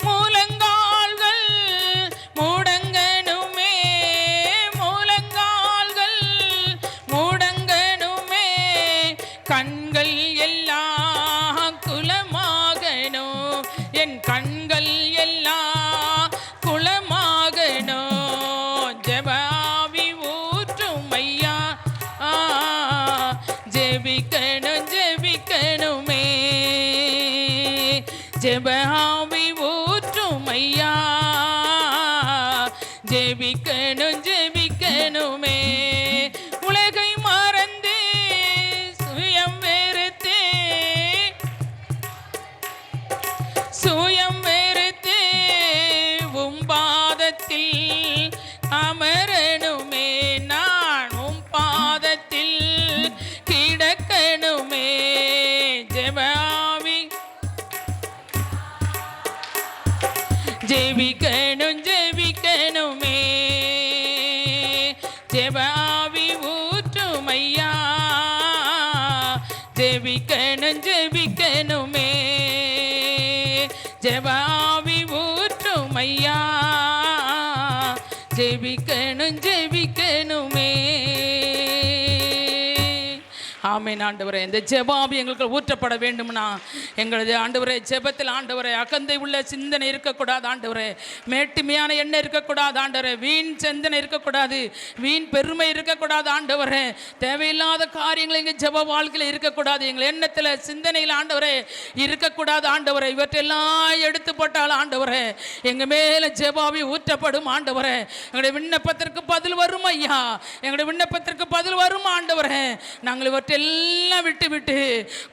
மூலங்கால்கள் மூடங்கணுமே, மூலங்கால்கள் மூடங்கணுமே. கண்கள் எல்லாம் குலமாகணும், என் கண்கள் எல்லாம் குலமாகணும். ஜெபாவி ஊற்றுமையா, ஜெபிக்கணும் ஜெபிக்கணுமே. ஜெபாவி ஊற்றுமையா, ஜெபிக்கணும் ஜெபிக்கணுமே. உலகை மறந்து சுயம் வெறுத்தே, சுயம் வெறுத்தே பாதத்தில் அமரணுமே. நான் பாதத்தில் கிடக்கணுமே. ஜெபாவி ஜெபிக்கணும் ஜெபிக்கணுமே. ஜெபாவி ஊற்றுமையா, ஜெபிக்கணும் ஜெபிக்கணுமே. ஜெபாவி ஊற்றுமையா, ஜெபிக்கணும் ஜெபிக்கணுமே. ஆமென். ஆண்டவரே, இந்த ஜெபாவி எங்களுக்கு ஊற்றப்பட வேண்டும்னா எங்களது ஆண்டவரே ஜெபத்தில் ஆண்டவரே அகந்தை உள்ள சிந்தனை இருக்கக்கூடாது. ஆண்டவரே மேட்டுமையான எண்ணம் இருக்கக்கூடாது. ஆண்டவரே வீண் சிந்தனை இருக்கக்கூடாது, வீண் பெருமை இருக்கக்கூடாது. ஆண்டவரே தேவையில்லாத காரியங்கள் எங்கள் ஜெப வாழ்க்கையில் இருக்கக்கூடாது, எங்கள் எண்ணத்தில் சிந்தனையில் ஆண்டவரே இருக்கக்கூடாது. ஆண்டவரே இவற்றெல்லாம் எடுத்து போட்டால் ஆண்டவரே எங்கள் மேலே ஜெபாவி ஊற்றப்படும். ஆண்டவரே எங்களுடைய விண்ணப்பத்திற்கு பதில் வரும் ஐயா, எங்களுடைய விண்ணப்பத்திற்கு பதில் வரும். ஆண்டவரே நாங்கள் இவற்றை எல்லாம் விட்டு விட்டு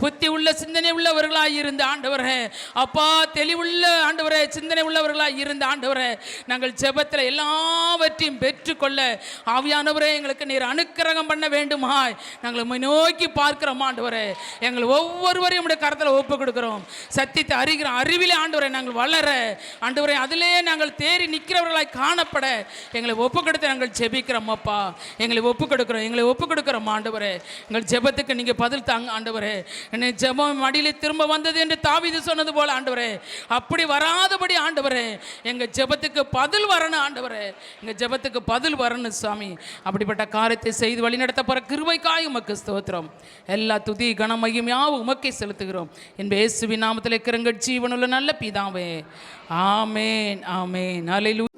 புத்தி உள்ள சிந்தனை உள்ளவர்களாக இருந்த ஆண்டவரே, அப்பா தெளிவுள்ள ஆண்டவரே சிந்தனை உள்ளவர்களாக இருந்த ஆண்டவரே, நாங்கள் ஜெபத்தில் எல்லாவற்றையும் பெற்றுக்கொள்ள ஆவியானவரே எங்களுக்கு நீர் அனுக்கிரகம் பண்ண வேண்டுமாய் நாங்கள் உம்மை நோக்கி பார்க்கிறோம். ஆண்டவரே எங்கள் ஒவ்வொருவரையும் உடைய கரத்தில் ஒப்பு கொடுக்கிறோம். சத்தியத்தை அறிகிறோம், அறிவிலே ஆண்டவரை நாங்கள் வளர ஆண்டவரே அதிலே நாங்கள் தேறி நிற்கிறவர்களாய் காணப்பட எங்களை ஒப்பு கொடுத்து நாங்கள் ஜெபிக்கிறோம். அப்பா எங்களை ஒப்பு கொடுக்கிறோம், எங்களை ஒப்பு கொடுக்கிறோம். ஆண்டவரே எங்கள் ஜெபத்துக்கு நீங்கள் பதில் தாங்க. ஆண்டவரே என்னை ஜெபம் மடியிலே திரும்ப வந்தது என்று தாவீது சொன்னது போல ஆண்டவரே அப்படி வராதபடி ஆண்டவரே எங்கள் ஜெபத்துக்கு பதில் வரணும். ஆண்டவரே எங்கள் ஜெபத்துக்கு பதில் வரணும் சுவாமி. அப்படிப்பட்ட காரியத்தை செய்து வழிநடத்த போகிற கிருபைக்காய் உமக்கு ஸ்தோத்திரம். எல்லா துதி கன மகிமையாவும் உமக்கே செலுத்துகிறோம். என் இயேசுவின் நாமத்தில் இருக்கிறங்கள் ஜீவனுள்ள நல்ல பிதாவே. ஆமேன் ஆமேன். அல்லேலூயா.